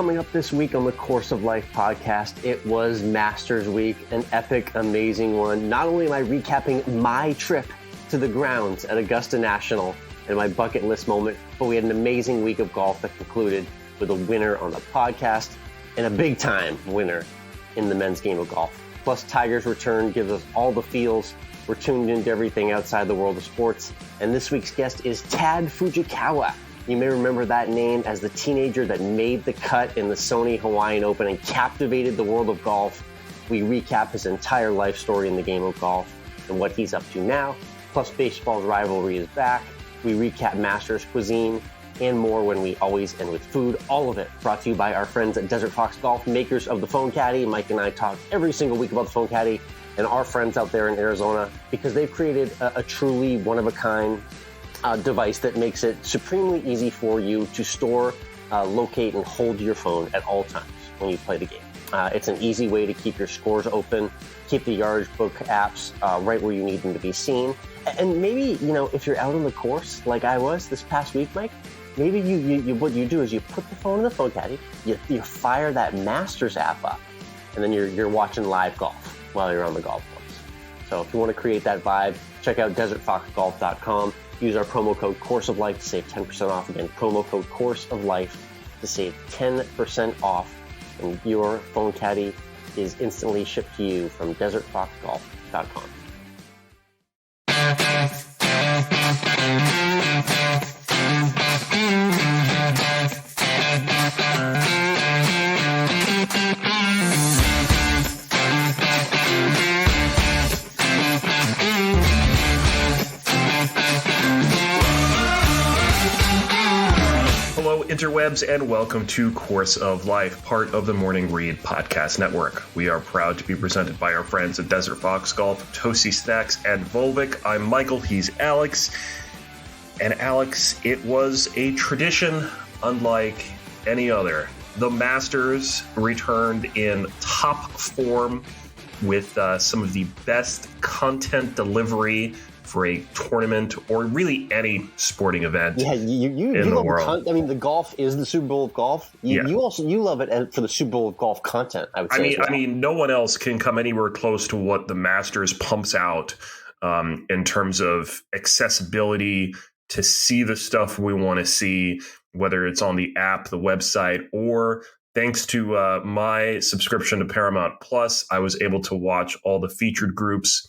coming up this week on the Course of Life podcast. It was Masters Week, an epic, amazing one. Not only am I recapping my trip to the grounds at Augusta National and my bucket list moment, but we had an amazing week of golf that concluded with a winner on the podcast and a big-time winner in the men's game of golf. Plus, Tiger's return gives us all the feels. We're tuned into everything outside the world of sports. And this week's guest is Tadd Fujikawa. You may remember that name as the teenager that made the cut in the Sony Hawaiian Open and captivated the world of golf. We recap his entire life story in the game of golf and what he's up to now. Plus, baseball's rivalry is back. We recap Masters cuisine and more when we always end with food. All of it brought to you by our friends at Desert Fox Golf, makers of the Phone Caddy. Mike and I talk every single week about the Phone Caddy and our friends out there in Arizona because they've created a truly one-of-a-kind device that makes it supremely easy for you to store, locate, and hold your phone at all times when you play the game. It's an easy way to keep your scores open, keep the yardage book apps right where you need them to be seen. And maybe, if you're out on the course like I was this past week, Mike, maybe you what you do is you put the phone in the phone caddy, you fire that Masters app up, and then you're watching live golf while you're on the golf course. So if you want to create that vibe, check out desertfoxgolf.com. Use our promo code Course of Life to save 10% off. Again, promo code Course of Life to save 10% off. And your phone caddy is instantly shipped to you from desertfoxgolf.com. Interwebs, and welcome to Course of Life, part of the Morning Read Podcast Network. We are proud to be presented by our friends at Desert Fox Golf, Toasty Stacks, and Volvic. I'm Michael, he's Alex. And Alex, it was a tradition unlike any other. The Masters returned in top form with some of the best content delivery for a tournament or really any sporting event. Yeah, you in the love world. The golf is the Super Bowl of golf. You love it for the Super Bowl of golf content. I would say. I mean, no one else can come anywhere close to what the Masters pumps out in terms of accessibility to see the stuff we want to see, whether it's on the app, the website, or thanks to my subscription to Paramount Plus, I was able to watch all the featured groups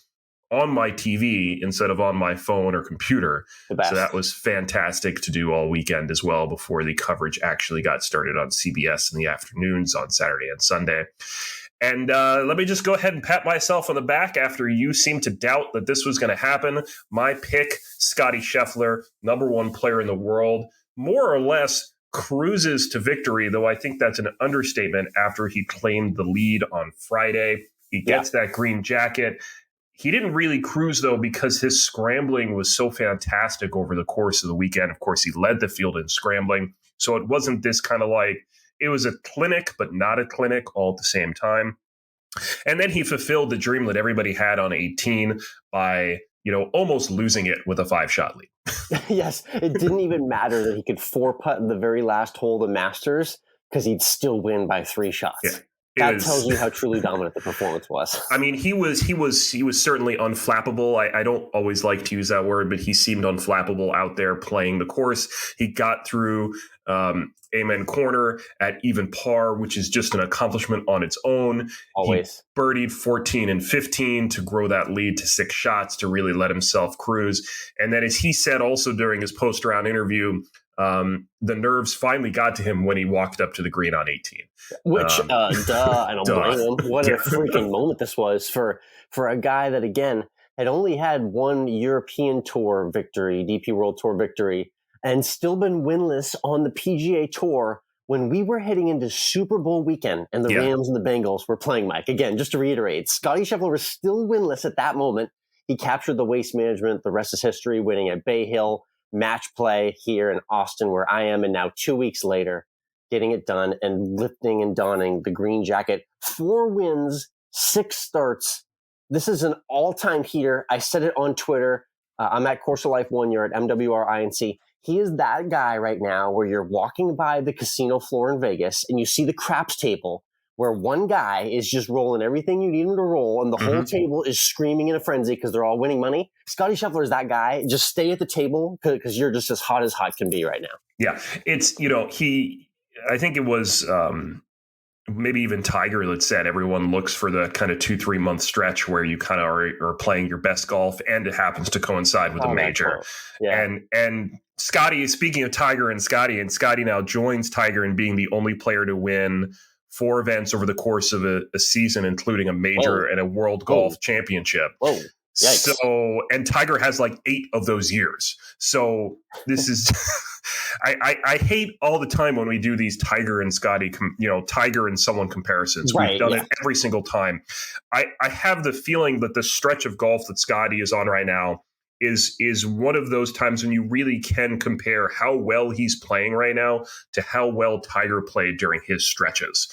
on my TV instead of on my phone or computer. So that was fantastic to do all weekend as well before the coverage actually got started on CBS in the afternoons on Saturday and Sunday. And let me just go ahead and pat myself on the back after you seemed to doubt that this was going to happen. My pick, Scottie Scheffler, number one player in the world, more or less cruises to victory, though I think that's an understatement after he claimed the lead on Friday. He gets that green jacket. He didn't really cruise, though, because his scrambling was so fantastic over the course of the weekend. Of course, he led the field in scrambling. So it wasn't this kind of it was a clinic, but not a clinic all at the same time. And then he fulfilled the dream that everybody had on 18 by, almost losing it with a 5-shot lead. Yes, it didn't even matter that he could 4-putt in the very last hole of the Masters because he'd still win by 3 shots. Yeah. That tells you how truly dominant the performance was. I mean, he was certainly unflappable. I don't always like to use that word, but he seemed unflappable out there playing the course. He got through Amen Corner at even par, which is just an accomplishment on its own. Always. He birdied 14 and 15 to grow that lead to 6 shots to really let himself cruise. And then, as he said also during his post-round interview, the nerves finally got to him when he walked up to the green on 18. Which, I don't blame him. What a freaking moment this was for a guy that, again, had only had one European Tour victory, DP World Tour victory, and still been winless on the PGA Tour when we were heading into Super Bowl weekend and the Rams and the Bengals were playing, Mike. Again, just to reiterate, Scottie Scheffler was still winless at that moment. He captured the Waste Management. The rest is history, winning at Bay Hill, match play here in Austin, where I am, and now 2 weeks later, getting it done and lifting and donning the green jacket. 4 wins, 6 starts. This is an all-time heater. I said it on Twitter. I'm at Course of Life 1. You're at MWRINC. He is that guy right now where you're walking by the casino floor in Vegas and you see the craps table where one guy is just rolling everything you need him to roll, and the whole table is screaming in a frenzy because they're all winning money. Scottie Scheffler is that guy. Just stay at the table because you're just as hot can be right now. Yeah, it's, I think it was maybe even Tiger that said everyone looks for the kind of 2-3 month stretch where you kind of are playing your best golf, and it happens to coincide with a major. Yeah. And Scottie, speaking of Tiger and Scottie now joins Tiger in being the only player to win 4 events over the course of a season, including a major and a World Golf Championship. Whoa. Yikes. So, and Tiger has like 8 of those years. So this is, I hate all the time when we do these Tiger and Scottie, Tiger and someone comparisons. Right, We've done it every single time. I have the feeling that the stretch of golf that Scottie is on right now is one of those times when you really can compare how well he's playing right now to how well Tiger played during his stretches.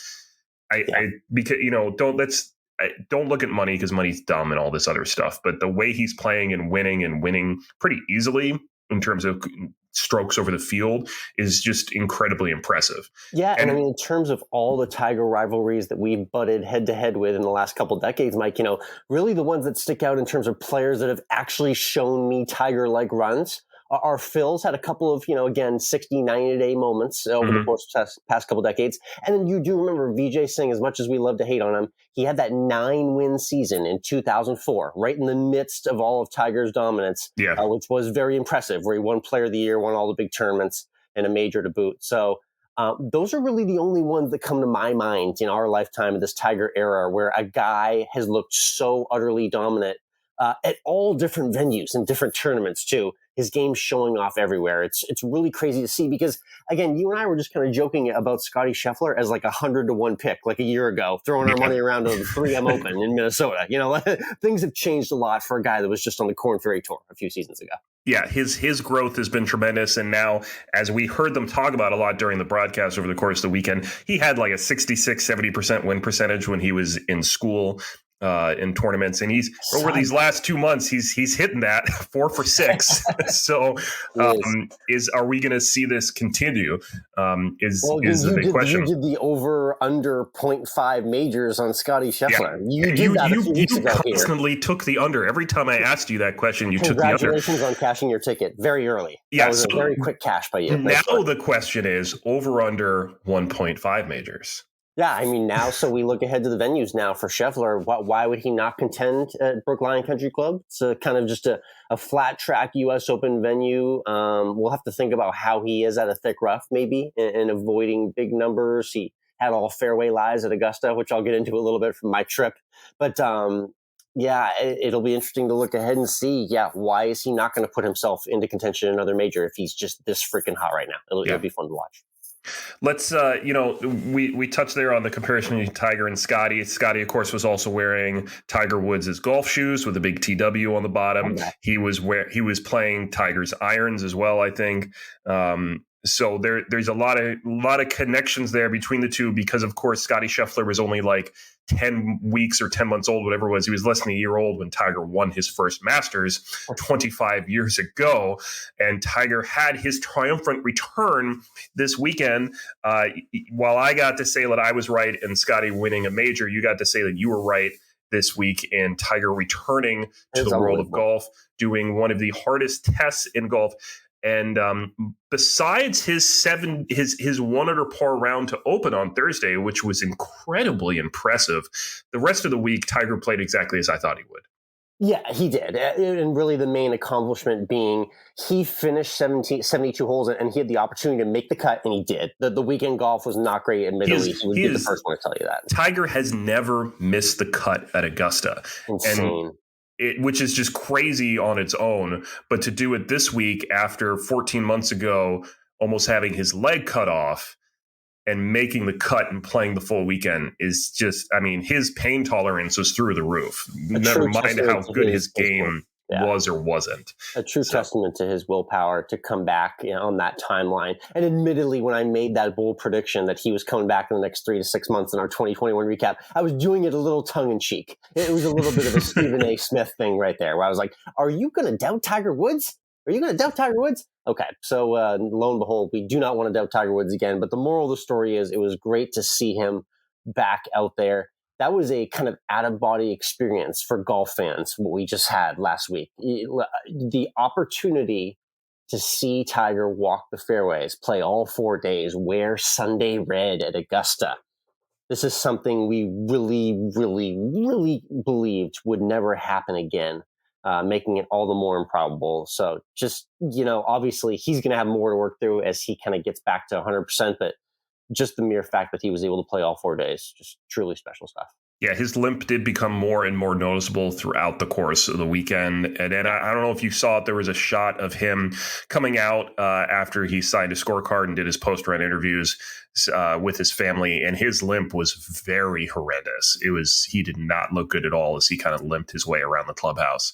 Because don't look at money because money's dumb and all this other stuff. But the way he's playing and winning pretty easily in terms of strokes over the field is just incredibly impressive. Yeah, and I mean, in terms of all the Tiger rivalries that we've butted head to head with in the last couple of decades, Mike, really the ones that stick out in terms of players that have actually shown me Tiger-like runs are Phil's had a couple of, again, 60, 90-day moments over the course of the past couple decades. And then you do remember Vijay Singh, as much as we love to hate on him, he had that 9-win season in 2004, right in the midst of all of Tiger's dominance, which was very impressive, where he won Player of the Year, won all the big tournaments, and a major to boot. So those are really the only ones that come to my mind in our lifetime of this Tiger era, where a guy has looked so utterly dominant at all different venues and different tournaments too. His game's showing off everywhere. It's really crazy to see because, again, you and I were just kind of joking about Scottie Scheffler as like 100-1 pick like a year ago, throwing our money around on the 3M Open in Minnesota. Things have changed a lot for a guy that was just on the Corn Ferry Tour a few seasons ago. Yeah, his growth has been tremendous. And now, as we heard them talk about a lot during the broadcast over the course of the weekend, he had like a 66-70% win percentage when he was in school. In tournaments, and he's over these last 2 months, he's hitting that 4 for 6. So, are we going to see this continue? Is the big question. You did the over under 0.5 majors on Scottie Scheffler. Yeah. You constantly took the under every time I asked you that question. You took the under. Congratulations on cashing your ticket very early. Yeah, that was a very quick cash by you. Now the question is over under 1.5 majors. Yeah, I mean, now, so we look ahead to the venues now for Scheffler. Why would he not contend at Brookline Country Club? It's a kind of just a flat track U.S. Open venue. We'll have to think about how he is at a thick rough, maybe, and avoiding big numbers. He had all fairway lies at Augusta, which I'll get into a little bit from my trip. But it'll be interesting to look ahead and see, why is he not going to put himself into contention in another major if he's just this freaking hot right now? It'll be fun to watch. Let's, we touched there on the comparison between Tiger and Scottie. Scottie, of course, was also wearing Tiger Woods' golf shoes with a big TW on the bottom. Okay. He was playing Tiger's irons as well, I think. So there's a lot of connections there between the two because, of course, Scottie Scheffler was only like 10 weeks or 10 months old, whatever it was. He was less than a year old when Tiger won his first Masters 25 years ago. And Tiger had his triumphant return this weekend. While I got to say that I was right in Scottie winning a major, you got to say that you were right this week in Tiger returning to the world of golf, doing one of the hardest tests in golf. And besides his 1 under par round to open on Thursday, which was incredibly impressive, the rest of the week, Tiger played exactly as I thought he would. Yeah, he did. And really the main accomplishment being he finished 72 holes and he had the opportunity to make the cut, and he did. The weekend golf was not great, admittedly. He would be the first one to tell you that. Tiger has never missed the cut at Augusta. Insane. Which is just crazy on its own. But to do it this week after 14 months ago, almost having his leg cut off and making the cut and playing the full weekend is just, I mean, his pain tolerance was through the roof. Never mind how good his game was or wasn't. A true testament to his willpower to come back on that timeline. And admittedly, when I made that bold prediction that he was coming back in the next 3 to 6 months in our 2021 recap, I was doing it a little tongue-in-cheek. It was a little bit of a Stephen A. Smith thing right there, where I was like, are you going to doubt Tiger Woods? Are you going to doubt Tiger Woods? Okay, so lo and behold, we do not want to doubt Tiger Woods again. But the moral of the story is it was great to see him back out there. That was a kind of out-of-body experience for golf fans, what we just had last week. The opportunity to see Tiger walk the fairways, play all 4 days, wear Sunday red at Augusta. This is something we really, really, really believed would never happen again, making it all the more improbable. So just, obviously he's going to have more to work through as he kind of gets back to 100%, but just the mere fact that he was able to play all 4 days, just truly special stuff. Yeah, his limp did become more and more noticeable throughout the course of the weekend. And I don't know if you saw it, there was a shot of him coming out after he signed a scorecard and did his post-run interviews with his family. And his limp was very horrendous. He did not look good at all as he kind of limped his way around the clubhouse.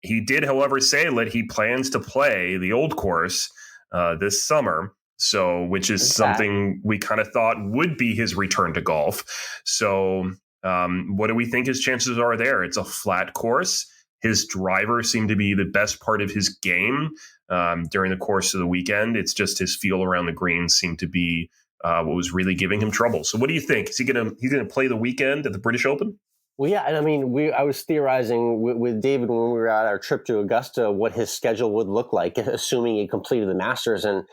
He did, however, say that he plans to play the old course this summer. So, which is something we kind of thought would be his return to golf. So, what do we think his chances are there? It's a flat course. His driver seemed to be the best part of his game during the course of the weekend. It's just his feel around the greens seemed to be what was really giving him trouble. So, what do you think? Is he's gonna play the weekend at the British Open? Well, yeah, and I mean, I was theorizing with David when we were at our trip to Augusta what his schedule would look like, assuming he completed the Masters. And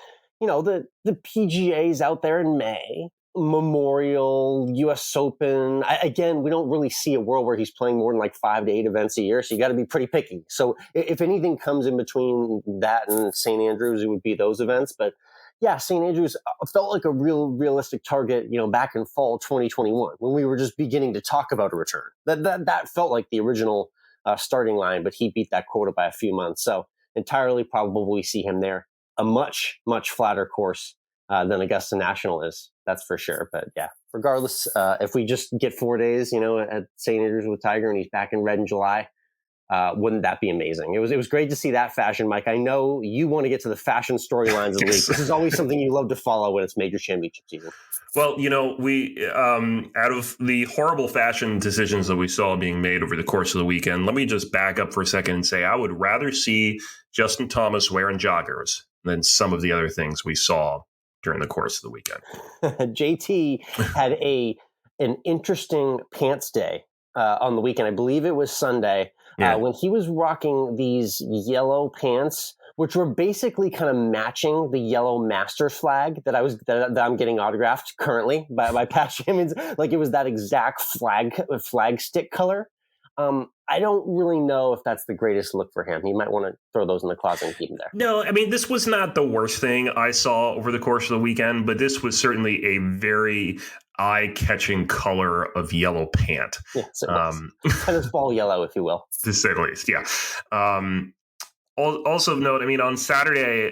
the PGA's out there in May, Memorial, U.S. Open. Again, we don't really see a world where he's playing more than like 5 to 8 events a year, so you got to be pretty picky. So if anything comes in between that and St. Andrews, it would be those events. But yeah, St. Andrews felt like a realistic target, back in fall 2021 when we were just beginning to talk about a return. That felt like the original starting line, but he beat that quota by a few months. So entirely probable we see him there. A much, much flatter course than Augusta National is. That's for sure. But yeah, regardless, if we just get 4 days, at St. Andrews with Tiger and he's back in red in July, wouldn't that be amazing? It was great to see that fashion, Mike. I know you want to get to the fashion storylines of the week. This is always something you love to follow when it's major championship season. Well, we out of the horrible fashion decisions that we saw being made over the course of the weekend, let me just back up for a second and say I would rather see Justin Thomas wearing joggers than some of the other things we saw during the course of the weekend. JT had an interesting pants day on the weekend. I believe it was Sunday when he was rocking these yellow pants, which were basically kind of matching the yellow Masters flag that I'm getting autographed currently by Pat Shamans. Like it was that exact flag stick color. I don't really know if that's the greatest look for him. He might want to throw those in the closet and keep them there. No, I mean, this was not the worst thing I saw over the course of the weekend, but this was certainly a very eye-catching color of yellow pant. Yes, it was. Tennis ball yellow, if you will. To say the least, yeah. Also note, I mean, on Saturday,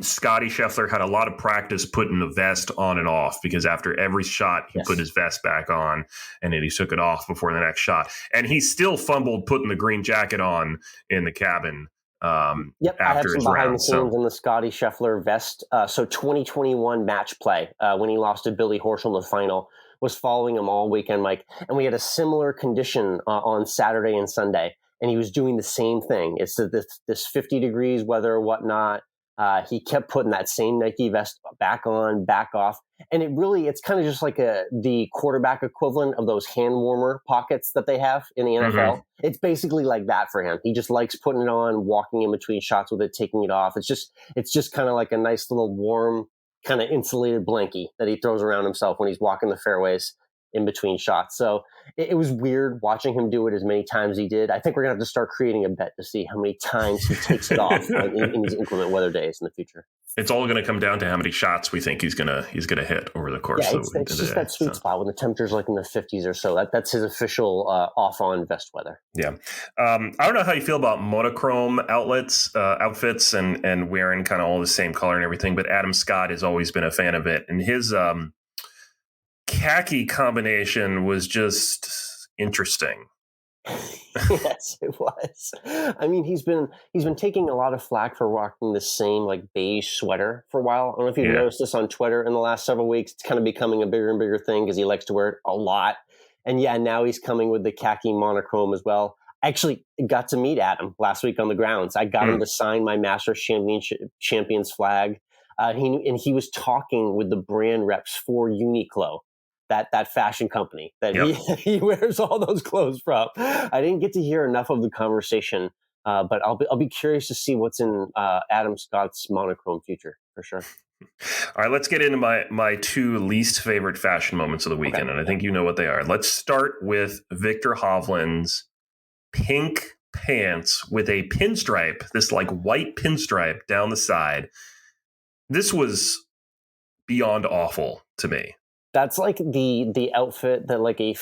Scottie Scheffler had a lot of practice putting the vest on and off because after every shot, he put his vest back on and then he took it off before the next shot. And he still fumbled putting the green jacket on in the cabin after I have some his behind round. the scenes in the Scottie Scheffler vest. So 2021 match play when he lost to Billy Horschel in the final was following him all weekend, Mike. And we had a similar condition on Saturday and Sunday. And he was doing the same thing. It's this 50 degrees weather or whatnot. He kept putting that same Nike vest back on, back off. And it's kind of just like the quarterback equivalent of those hand warmer pockets that they have in the NFL. Mm-hmm. It's basically like that for him. He just likes putting it on, walking in between shots with it, taking it off. It's just kind of like a nice little warm, kind of insulated blankie that he throws around himself when he's walking the fairways in between shots. So it was weird watching him do it as many times as he did. I think we're going to have to start creating a bet to see how many times he takes it off in these inclement weather days in the future. It's all going to come down to how many shots we think he's going to hit over the course of the day. It's just that sweet spot when the temperature's like in the 50s or so. That's his official off-on vest weather. Yeah. I don't know how you feel about monochrome outfits and wearing kind of all the same color and everything, but Adam Scott has always been a fan of it. And his khaki combination was just interesting. Yes, it was. I mean, he's been taking a lot of flack for rocking the same like beige sweater for a while. I don't know if you've noticed this on Twitter in the last several weeks. It's kind of becoming a bigger and bigger thing because he likes to wear it a lot. And yeah, now he's coming with the khaki monochrome as well. Actually got to meet Adam last week on the grounds. I got him to sign my Masters Champions flag. He was talking with the brand reps for Uniqlo, that fashion company that he wears all those clothes from. I didn't get to hear enough of the conversation, but I'll be curious to see what's in Adam Scott's monochrome future for sure. All right, let's get into my two least favorite fashion moments of the weekend, and I think you know what they are. Let's start with Victor Hovland's pink pants with a pinstripe, this like white pinstripe down the side. This was beyond awful to me. That's like the outfit that like a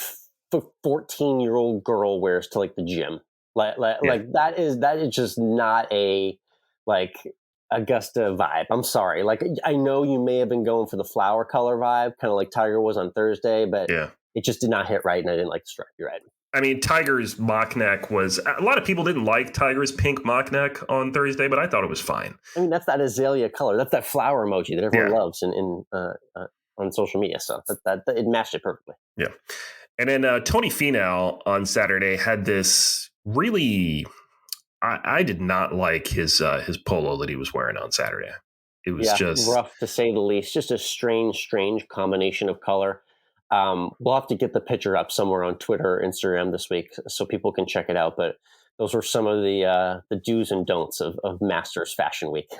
14-year-old girl wears to like the gym. Like that is just not a like Augusta vibe. I'm sorry. Like, I know you may have been going for the flower color vibe, kind of like Tiger was on Thursday, but it just did not hit right, and I didn't like the stripe. You're right. I mean, Tiger's mock neck was, a lot of people didn't like Tiger's pink mock neck on Thursday, but I thought it was fine. I mean, that's that azalea color. That's that flower emoji that everyone loves on social media. So that it matched it perfectly. Yeah. And then Tony Finau on Saturday had this really, I did not like his polo that he was wearing on Saturday. It was just rough to say the least. Just a strange combination of color. We'll have to get the picture up somewhere on Twitter or Instagram this week so people can check it out. But those were some of the do's and don'ts of Masters Fashion Week.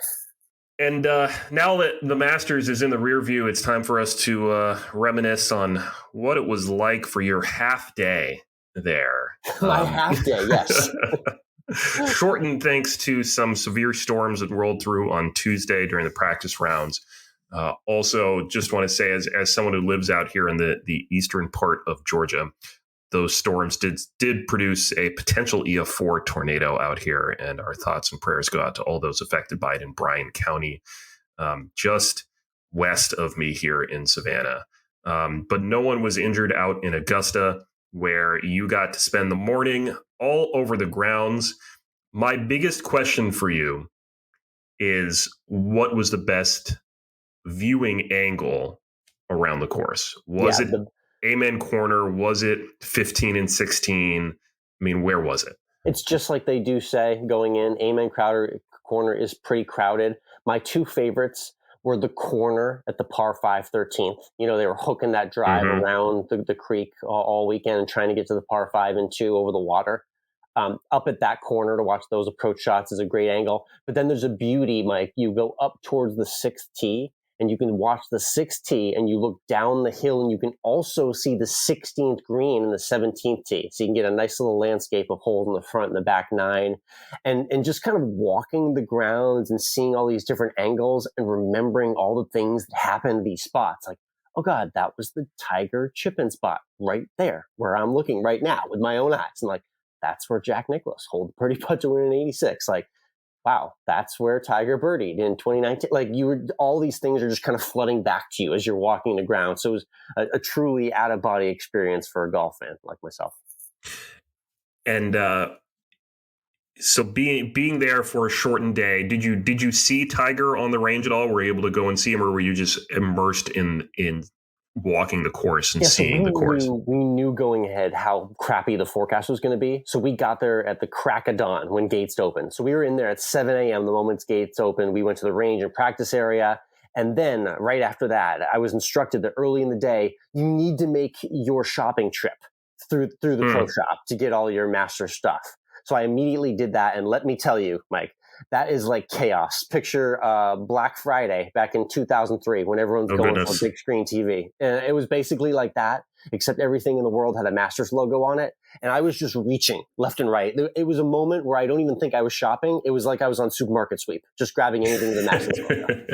And now that the Masters is in the rear view, it's time for us to reminisce on what it was like for your half day there. My half day, yes. Shortened thanks to some severe storms that rolled through on Tuesday during the practice rounds. Also, just want to say, as someone who lives out here in the eastern part of Georgia, those storms did produce a potential EF4 tornado out here, and our thoughts and prayers go out to all those affected by it in Bryan County, just west of me here in Savannah. But no one was injured out in Augusta, where you got to spend the morning all over the grounds. My biggest question for you is, what was the best viewing angle around the course? Was it Amen Corner? Was it 15 and 16? I mean, where was it? It's just like they do say going in. Amen Corner is pretty crowded. My two favorites were the corner at the par 5 13th. You know, they were hooking that drive around the creek all weekend and trying to get to the par 5 and 2 over the water. Up at that corner to watch those approach shots is a great angle. But then there's a beauty, Mike. You go up towards the 6th tee, and you can watch the 6th tee, and you look down the hill, and you can also see the 16th green and the 17th tee. So you can get a nice little landscape of holes in the front and the back 9. And just kind of walking the grounds and seeing all these different angles and remembering all the things that happen in these spots. Like, oh God, that was the Tiger chip-in spot right there where I'm looking right now with my own eyes. And like, that's where Jack Nicklaus hold the birdie putt to win in 86. Like, wow, that's where Tiger birdied in 2019. Like, all these things are just kind of flooding back to you as you're walking the ground. So it was a truly out of body experience for a golf fan like myself. And so being there for a shortened day, did you see Tiger on the range at all? Were you able to go and see him, or were you just immersed in walking the course and seeing the course? We knew going ahead how crappy the forecast was going to be. So we got there at the crack of dawn when gates opened. So we were in there at 7 a.m. the moment gates opened. We went to the range and practice area. And then right after that, I was instructed that early in the day, you need to make your shopping trip through the pro shop to get all your master stuff. So I immediately did that. And let me tell you, Mike, that is like chaos. Picture Black Friday back in 2003 when everyone's going for big screen TV. And it was basically like that, except everything in the world had a Masters logo on it. And I was just reaching left and right. It was a moment where I don't even think I was shopping. It was like I was on supermarket sweep, just grabbing anything with a Masters logo.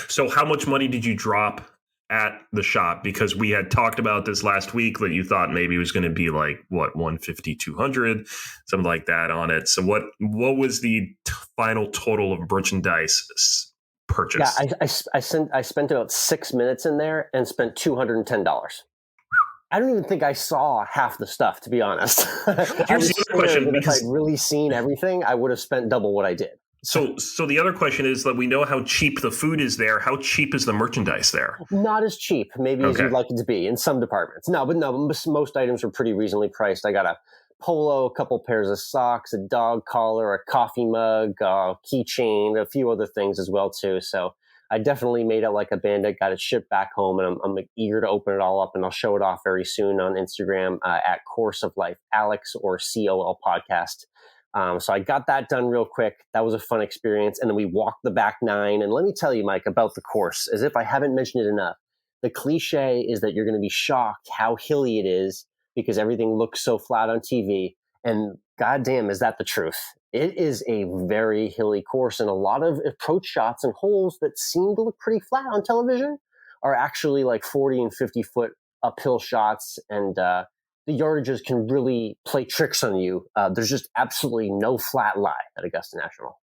So how much money did you drop at the shop? Because we had talked about this last week that you thought maybe it was going to be like, what, 150, 200, something like that on it. So what was the final total of merchandise purchase? Yeah, I spent about 6 minutes in there and spent $210. I don't even think I saw half the stuff, to be honest. Here's the other question. If I'd really seen everything, I would have spent double what I did. So the other question is that we know how cheap the food is there. How cheap is the merchandise there? Not as cheap, maybe as you'd like it to be in some departments. But most items are pretty reasonably priced. I got a polo, a couple pairs of socks, a dog collar, a coffee mug, a keychain, a few other things as well too. So I definitely made it like a bandit, got it shipped back home, and I'm eager to open it all up, and I'll show it off very soon on Instagram at Course of Life, Alex or COL podcast. So I got that done real quick. That was a fun experience. And then we walked the back 9. And let me tell you, Mike, about the course, as if I haven't mentioned it enough. The cliche is that you're going to be shocked how hilly it is because everything looks so flat on TV. And goddamn, is that the truth? It is a very hilly course, and a lot of approach shots and holes that seem to look pretty flat on television are actually like 40 and 50 foot uphill shots, and the yardages can really play tricks on you. There's just absolutely no flat lie at Augusta National.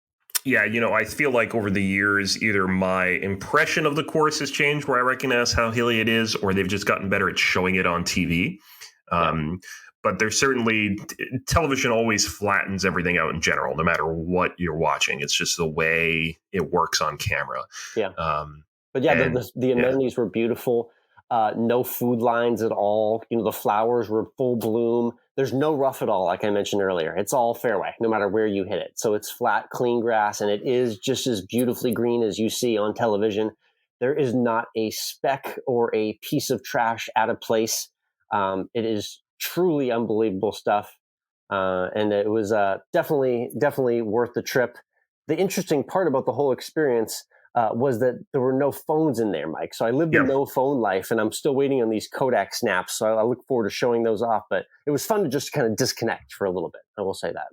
Yeah, I feel like over the years, either my impression of the course has changed where I recognize how hilly it is, or they've just gotten better at showing it on TV. But there's certainly, television always flattens everything out in general, no matter what you're watching. It's just the way it works on camera. Yeah. But yeah, the amenities were beautiful. No food lines at all. The flowers were full bloom. There's no rough at all, like I mentioned earlier. It's all fairway, no matter where you hit it. So it's flat, clean grass, and it is just as beautifully green as you see on television. There is not a speck or a piece of trash out of place. It is truly unbelievable stuff. And it was definitely worth the trip. The interesting part about the whole experience was that there were no phones in there, Mike. So I lived a no phone life, and I'm still waiting on these Kodak snaps. So I look forward to showing those off. But it was fun to just kind of disconnect for a little bit. I will say that.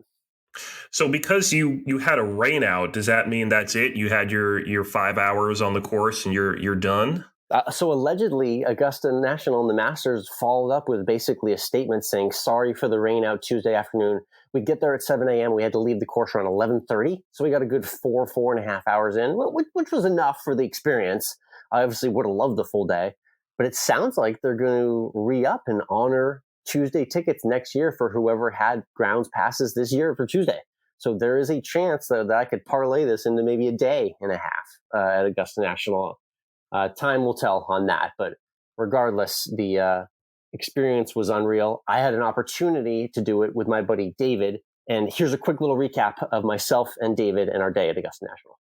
So because you had a rain out, does that mean that's it? You had your 5 hours on the course and you're done? So allegedly, Augusta National and the Masters followed up with basically a statement saying, sorry for the rain out Tuesday afternoon. We get there at 7 a.m. We had to leave the course around 11:30. So we got a good 4.5 hours in, which was enough for the experience. I obviously would have loved the full day. But it sounds like they're going to re-up and honor Tuesday tickets next year for whoever had grounds passes this year for Tuesday. So there is a chance that I could parlay this into maybe a day and a half at Augusta National. Time will tell on that, but regardless, the experience was unreal. I had an opportunity to do it with my buddy David, and here's a quick little recap of myself and David and our day at Augusta National.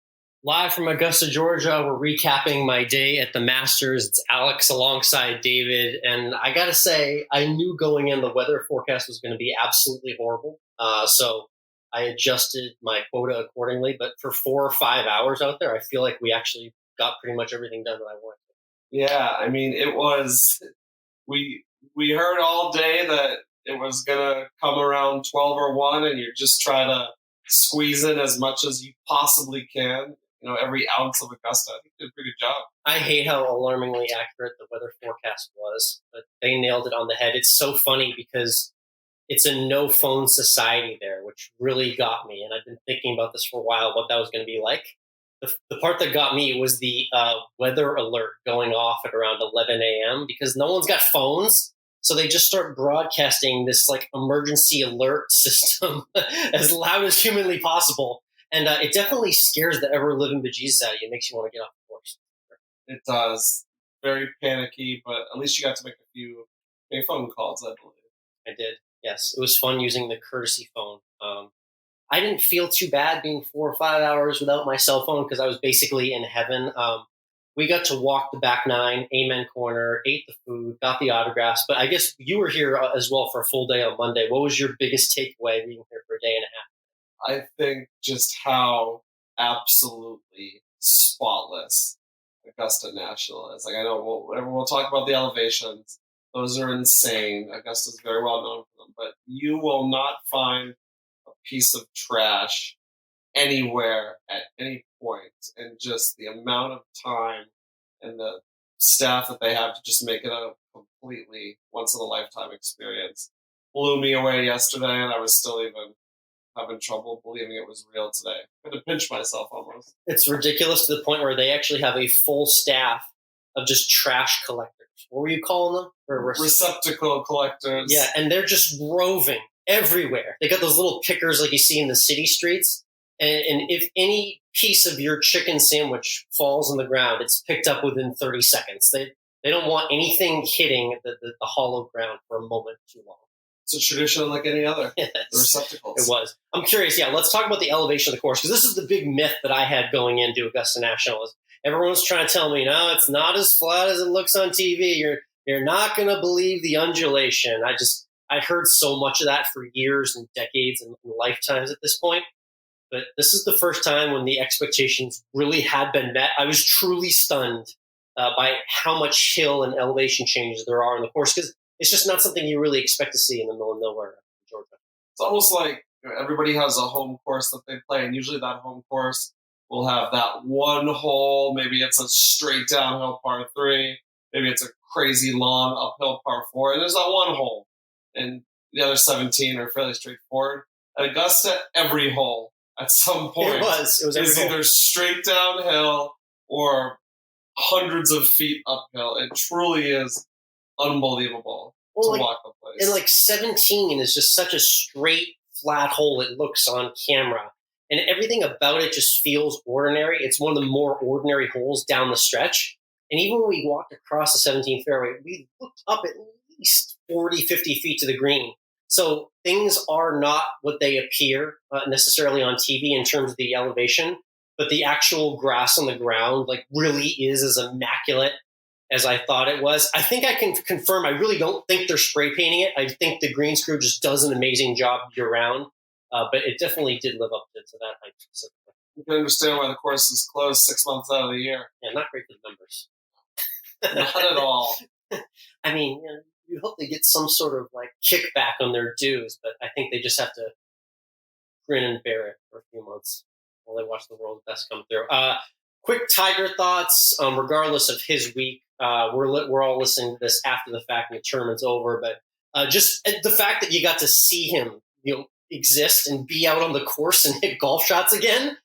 Live from Augusta, Georgia, we're recapping my day at the Masters. It's Alex alongside David, and I gotta say, I knew going in the weather forecast was going to be absolutely horrible, so I adjusted my quota accordingly, but for 4 or 5 hours out there, I feel like we actually got pretty much everything done that I wanted. Yeah, I mean, it was, we heard all day that it was going to come around 12 or 1, and you're just trying to squeeze in as much as you possibly can. Every ounce of Augusta. I think they did a pretty good job. I hate how alarmingly accurate the weather forecast was, but they nailed it on the head. It's so funny because it's a no-phone society there, which really got me, and I've been thinking about this for a while, what that was going to be like. The part that got me was the weather alert going off at around 11 a.m. because no one's got phones. So they just start broadcasting this like emergency alert system as loud as humanly possible. And it definitely scares the ever-living bejesus out of you. It makes you want to get off the course. It does. Very panicky, but at least you got to make a few phone calls, I believe. I did, yes. It was fun using the courtesy phone. I didn't feel too bad being 4 or 5 hours without my cell phone because I was basically in heaven. We got to walk the back 9, Amen Corner, ate the food, got the autographs. But I guess you were here as well for a full day on Monday. What was your biggest takeaway being here for a day and a half? I think just how absolutely spotless Augusta National is. Like, I know we'll talk about the elevations. Those are insane. Augusta's very well known for them. But you will not find piece of trash anywhere at any point, and just the amount of time and the staff that they have to just make it a completely once-in-a-lifetime experience blew me away yesterday, and I was still even having trouble believing it was real today. I had to pinch myself almost. It's ridiculous to the point where they actually have a full staff of just trash collectors. What were you calling them? Receptacle collectors. Yeah, and they're just roving everywhere. They got those little pickers like you see in the city streets. And if any piece of your chicken sandwich falls on the ground, it's picked up within 30 seconds. They don't want anything hitting the hollowed ground for a moment too long. It's a tradition like any other. Yes, the receptacles. It was. I'm curious. Yeah, let's talk about the elevation of the course, because this is the big myth that I had going into Augusta National. Is everyone's trying to tell me, no, it's not as flat as it looks on TV. You're not going to believe the undulation. I heard so much of that for years and decades and lifetimes at this point. But this is the first time when the expectations really had been met. I was truly stunned by how much hill and elevation changes there are in the course, because it's just not something you really expect to see in the middle of nowhere, Georgia. It's almost like everybody has a home course that they play, and usually that home course will have that one hole. Maybe it's a straight downhill par 3. Maybe it's a crazy long uphill par 4. And there's that one hole. And the other 17 are fairly straightforward. At Augusta, every hole at some point It was is either straight downhill or hundreds of feet uphill. It truly is unbelievable to walk the place. And 17 is just such a straight, flat hole it looks on camera. And everything about it just feels ordinary. It's one of the more ordinary holes down the stretch. And even when we walked across the 17th fairway, we looked up at least 40, 50 feet to the green. So things are not what they appear necessarily on TV in terms of the elevation, but the actual grass on the ground really is as immaculate as I thought it was. I think I can confirm I really don't think they're spray painting it. I think the greens crew just does an amazing job year round, but it definitely did live up to that hype specifically. You can understand why the course is closed 6 months out of the year. Yeah, not great for the numbers. Not at all. I mean, you hope they get some sort of kickback on their dues, but I think they just have to grin and bear it for a few months while they watch the world's best come through. Quick Tiger thoughts, regardless of his week. We're all listening to this after the fact and the tournament's over, but just the fact that you got to see him, exist and be out on the course and hit golf shots again.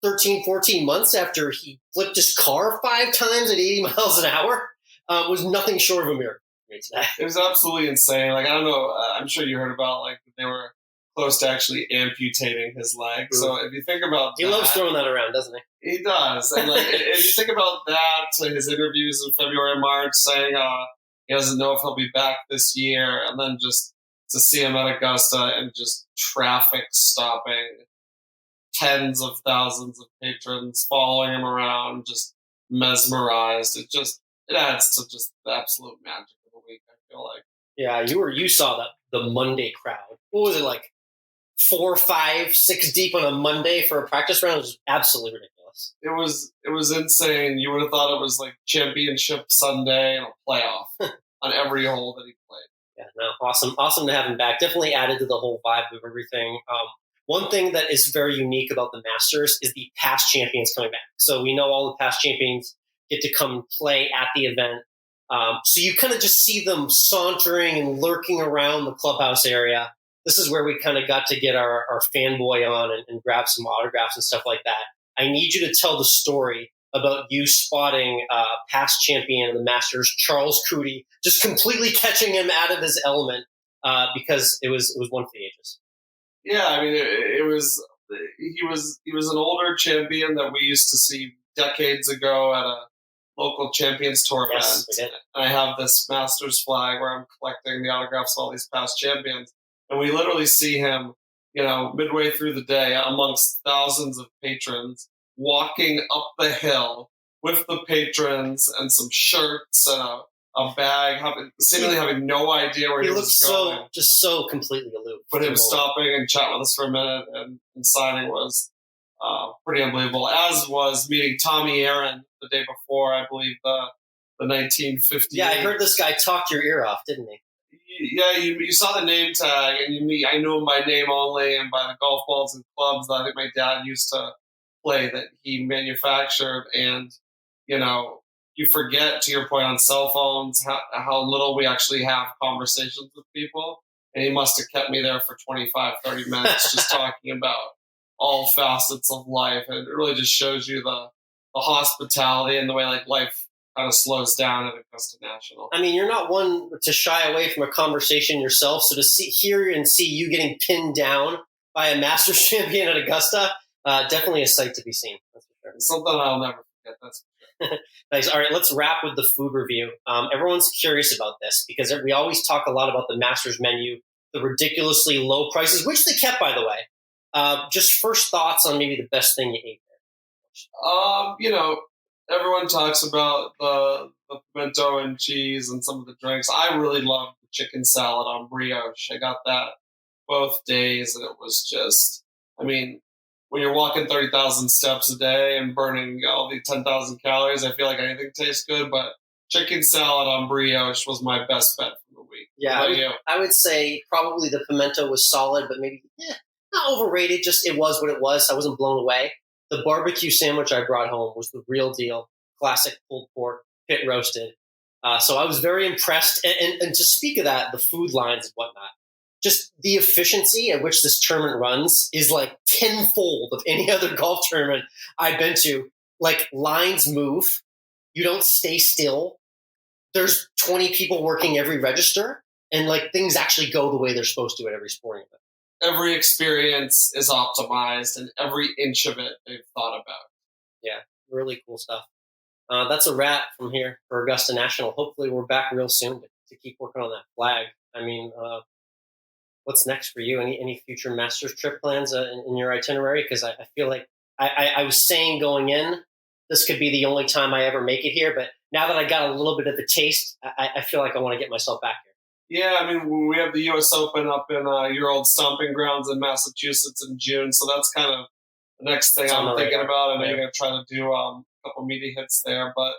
13, 14 months after he flipped his car 5 times at 80 miles an hour was nothing short of a miracle. It was absolutely insane. I don't know. I'm sure you heard about they were close to actually amputating his leg. Mm. So if you think about he loves throwing that around, doesn't he? He does. And if you think about that, his interviews in February and March saying he doesn't know if he'll be back this year, and then just to see him at Augusta and just traffic stopping, tens of thousands of patrons following him around, just mesmerized. It adds to just the absolute magic of the week, I feel like. Yeah, you saw the Monday crowd. What was it 4, 5, 6 deep on a Monday for a practice round? It was absolutely ridiculous. It was insane. You would have thought it was championship Sunday and a playoff on every hole that he played. Yeah, no, awesome to have him back. Definitely added to the whole vibe of everything. One thing that is very unique about the Masters is the past champions coming back. So we know all the past champions get to come play at the event. So you kind of just see them sauntering and lurking around the clubhouse area. This is where we kind of got to get our fanboy on and grab some autographs and stuff like that. I need you to tell the story about you spotting past champion of the Masters, Charles Coody, just completely catching him out of his element because it was one for the ages. Yeah, I mean, he was an older champion that we used to see decades ago at a local Champions Tour event. Yes, we did. And I have this Masters flag where I'm collecting the autographs of all these past champions. And we literally see him, midway through the day amongst thousands of patrons walking up the hill with the patrons and some shirts and a bag, seemingly having no idea where he was going. Just so completely aloof. But him stopping and chatting with us for a minute and signing was pretty unbelievable, as was meeting Tommy Aaron the day before, I believe, the 1950. Yeah, I heard this guy talk your ear off, didn't he? Yeah, you saw the name tag, and I knew him by name only and by the golf balls and clubs that I think my dad used to play that he manufactured. And, you forget, to your point on cell phones, how little we actually have conversations with people. And he must have kept me there for 25, 30 minutes just talking about all facets of life. And it really just shows you the hospitality and the way life kind of slows down at Augusta National. I mean, you're not one to shy away from a conversation yourself. So to hear and see you getting pinned down by a Masters champion at Augusta, definitely a sight to be seen. That's for sure. It's something I'll never forget. That's for sure. Nice. All right, let's wrap with the food review. Everyone's curious about this because we always talk a lot about the Masters menu, the ridiculously low prices, which they kept, by the way. Just first thoughts on maybe the best thing you ate there. Everyone talks about the pimento and cheese and some of the drinks. I really love the chicken salad on brioche. I got that both days, and it was just, when you're walking 30,000 steps a day and burning all the 10,000 calories, I feel like anything tastes good, but chicken salad on brioche was my best bet for the week. Yeah, I would say probably the pimento was solid, but maybe not overrated. Just it was what it was. I wasn't blown away. The barbecue sandwich I brought home was the real deal. Classic pulled pork, pit roasted. So I was very impressed. And to speak of that, the food lines and whatnot, just the efficiency at which this tournament runs is like tenfold of any other golf tournament I've been to. Like lines move. You don't stay still. There's 20 people working every register. And like things actually go the way they're supposed to at every sporting event. Every experience is optimized and every inch of it they've thought about. Yeah, really cool stuff. That's a wrap from here for Augusta National. Hopefully we're back real soon to keep working on that flag. What's next for you? Any future Masters trip plans in your itinerary? Because I feel like I was saying going in, this could be the only time I ever make it here. But now that I got a little bit of a taste, I feel like I want to get myself back here. Yeah, we have the U.S. Open up in your old stomping grounds in Massachusetts in June, so that's kind of the next thing I'm thinking about. I know you're going to try to do a couple meaty hits there, but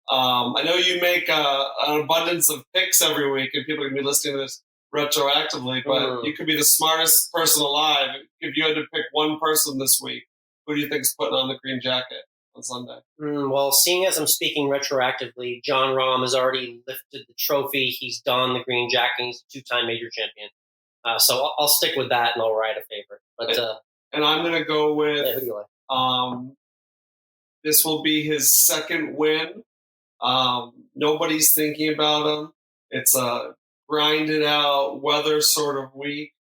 I know you make an abundance of picks every week, and people are going to be listening to this retroactively, but you could be the smartest person alive. If you had to pick one person this week, who do you think is putting on the green jacket on Sunday? Well, seeing as I'm speaking retroactively, John Rahm has already lifted the trophy. He's donned the green jacket. He's a two-time major champion. So I'll stick with that, and I'll write a favorite. But and I'm going to go with who do you like? This will be his second win. Nobody's thinking about him. It's a grinded out weather sort of week.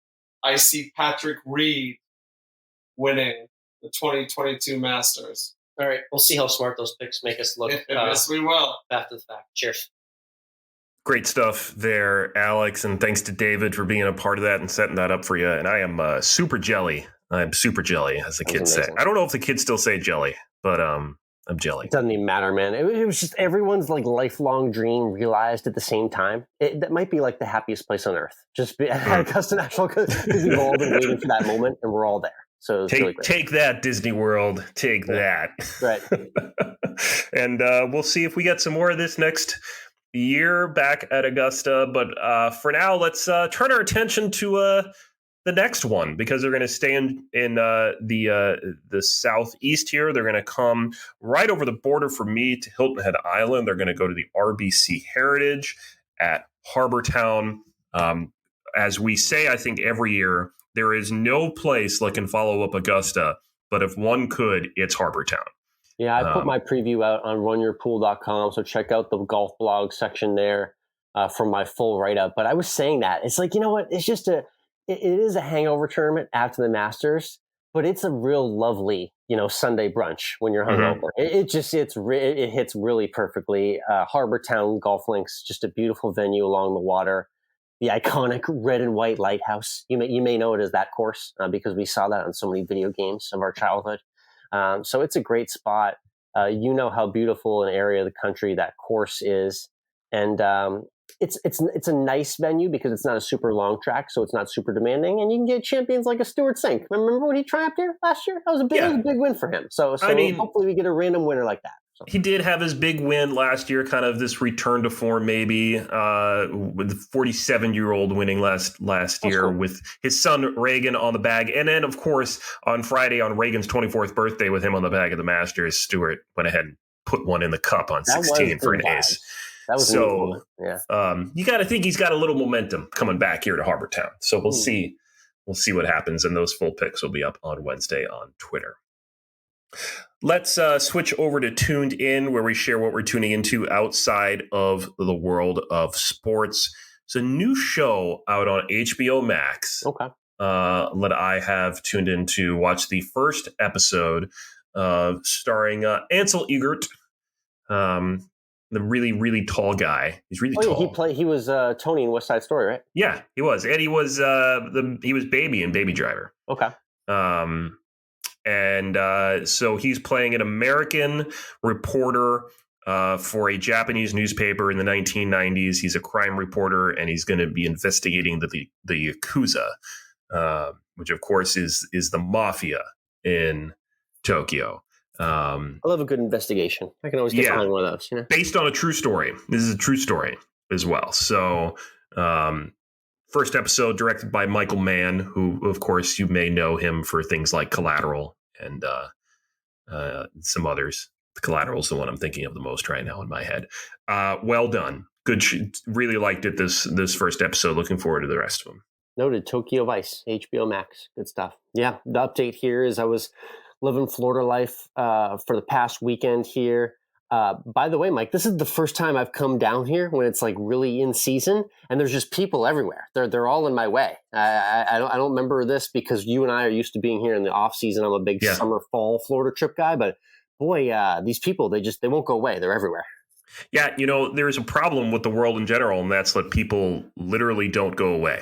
I see Patrick Reed winning the 2022 Masters. All right, we'll see how smart those picks make us look. Yes, we will. After the fact. Cheers. Great stuff there, Alex, and thanks to David for being a part of that and setting that up for you. And I am super jelly. I'm super jelly, as the kids say. I don't know if the kids still say jelly, but I'm jelly. It doesn't even matter, man. It was just everyone's like lifelong dream realized at the same time. That might be like the happiest place on earth. Just at Augusta National because we've all been waiting for that moment and we're all there. So take, really great. Take that, Disney World. Take that. Right. And we'll see if we get some more of this next year back at Augusta. But for now, let's turn our attention to the next one, because they're going to stay in the southeast here. They're going to come right over the border for me to Hilton Head Island. They're going to go to the RBC Heritage at Harbour Town. As we say, I think every year, there is no place that can follow up Augusta, but if one could, it's Harbour Town. Yeah, I put my preview out on runyourpool.com, so check out the golf blog section there for my full write-up. But I was saying that. It's like, you know what? It's just it is a hangover tournament after the Masters, but it's a real lovely, Sunday brunch when you're hungover. It hits really perfectly. Harbour Town Golf Links, just a beautiful venue along the water. The iconic red and white lighthouse. You may know it as that course because we saw that on so many video games of our childhood. So it's a great spot. You know how beautiful an area of the country that course is, and it's a nice venue because it's not a super long track, so it's not super demanding, and you can get champions like a Stuart Sink. Remember when he triumphed here last year? That was a big win for him. So hopefully we get a random winner like that. So. He did have his big win last year, kind of this return to form maybe, with the 47-year-old winning last year cool. With his son Reagan on the bag. And then, of course, on Friday on Reagan's 24th birthday with him on the bag of the Masters, Stewart went ahead and put one in the cup on 16 for an ace. That was so you got to think he's got a little momentum coming back here to Harbour Town. So we'll see. We'll see what happens. And those full picks will be up on Wednesday on Twitter. Let's switch over to Tuned In, where we share what we're tuning into outside of the world of sports. It's a new show out on HBO MAX. Okay. That I have tuned in to watch the first episode, starring Ansel Elgort, The really, really tall guy. He's really tall. He was Tony in West Side Story, right? Yeah, he was. And he was Baby in Baby Driver. Okay. So he's playing an American reporter for a Japanese newspaper in the 1990s. He's a crime reporter, and he's going to be investigating the Yakuza, which of course is the mafia in Tokyo. I love a good investigation. I can always get behind one of those. You know? Based on a true story. This is a true story as well. So, first episode directed by Michael Mann, who, of course, you may know him for things like Collateral and some others. Collateral is the one I'm thinking of the most right now in my head. Well done. Good. Really liked it this first episode. Looking forward to the rest of them. Noted. Tokyo Vice, HBO Max. Good stuff. Yeah. The update here is I was living Florida life for the past weekend here. By the way, Mike, this is the first time I've come down here when it's like really in season, and there's just people everywhere. They're all in my way. I don't remember this because you and I are used to being here in the off season. I'm a big summer, fall Florida trip guy, but boy, these people they won't go away. They're everywhere. Yeah, there's a problem with the world in general, and that's that people literally don't go away.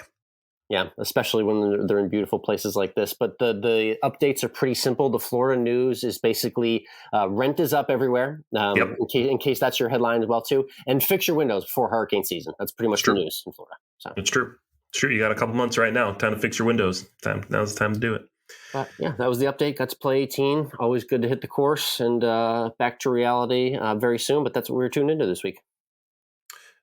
Yeah, especially when they're in beautiful places like this. But the updates are pretty simple. The Florida news is basically rent is up everywhere, in case that's your headline as well, too. And fix your windows before hurricane season. That's pretty much the news in Florida. So. It's true. It's true. You got a couple months right now. Time to fix your windows. Now's the time to do it. That was the update. Got to play 18. Always good to hit the course and back to reality very soon. But that's what we're tuned into this week.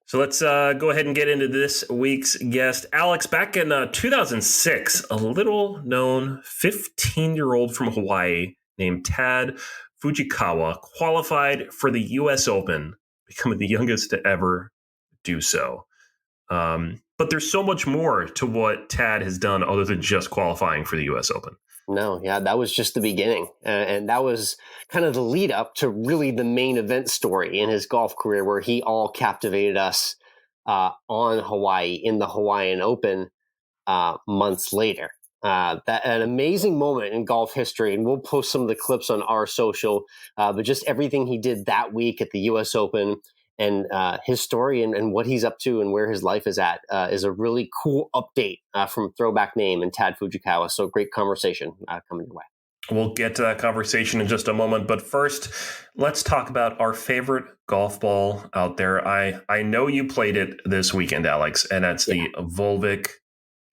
So let's go ahead and get into this week's guest. Alex, back in 2006, a little-known 15-year-old from Hawaii named Tadd Fujikawa qualified for the U.S. Open, becoming the youngest to ever do so. But there's so much more to what Tadd has done other than just qualifying for the U.S. Open. No, that was just the beginning. And that was kind of the lead up to really the main event story in his golf career, where he all captivated us on Hawaii in the Hawaiian Open months later. That an amazing moment in golf history. And we'll post some of the clips on our social, but just everything he did that week at the U.S. Open and his story and what he's up to and where his life is at is a really cool update from Throwback Name and Tadd Fujikawa. So great conversation coming your way. We'll get to that conversation in just a moment. But first, let's talk about our favorite golf ball out there. I know you played it this weekend, Alex, and that's the Volvic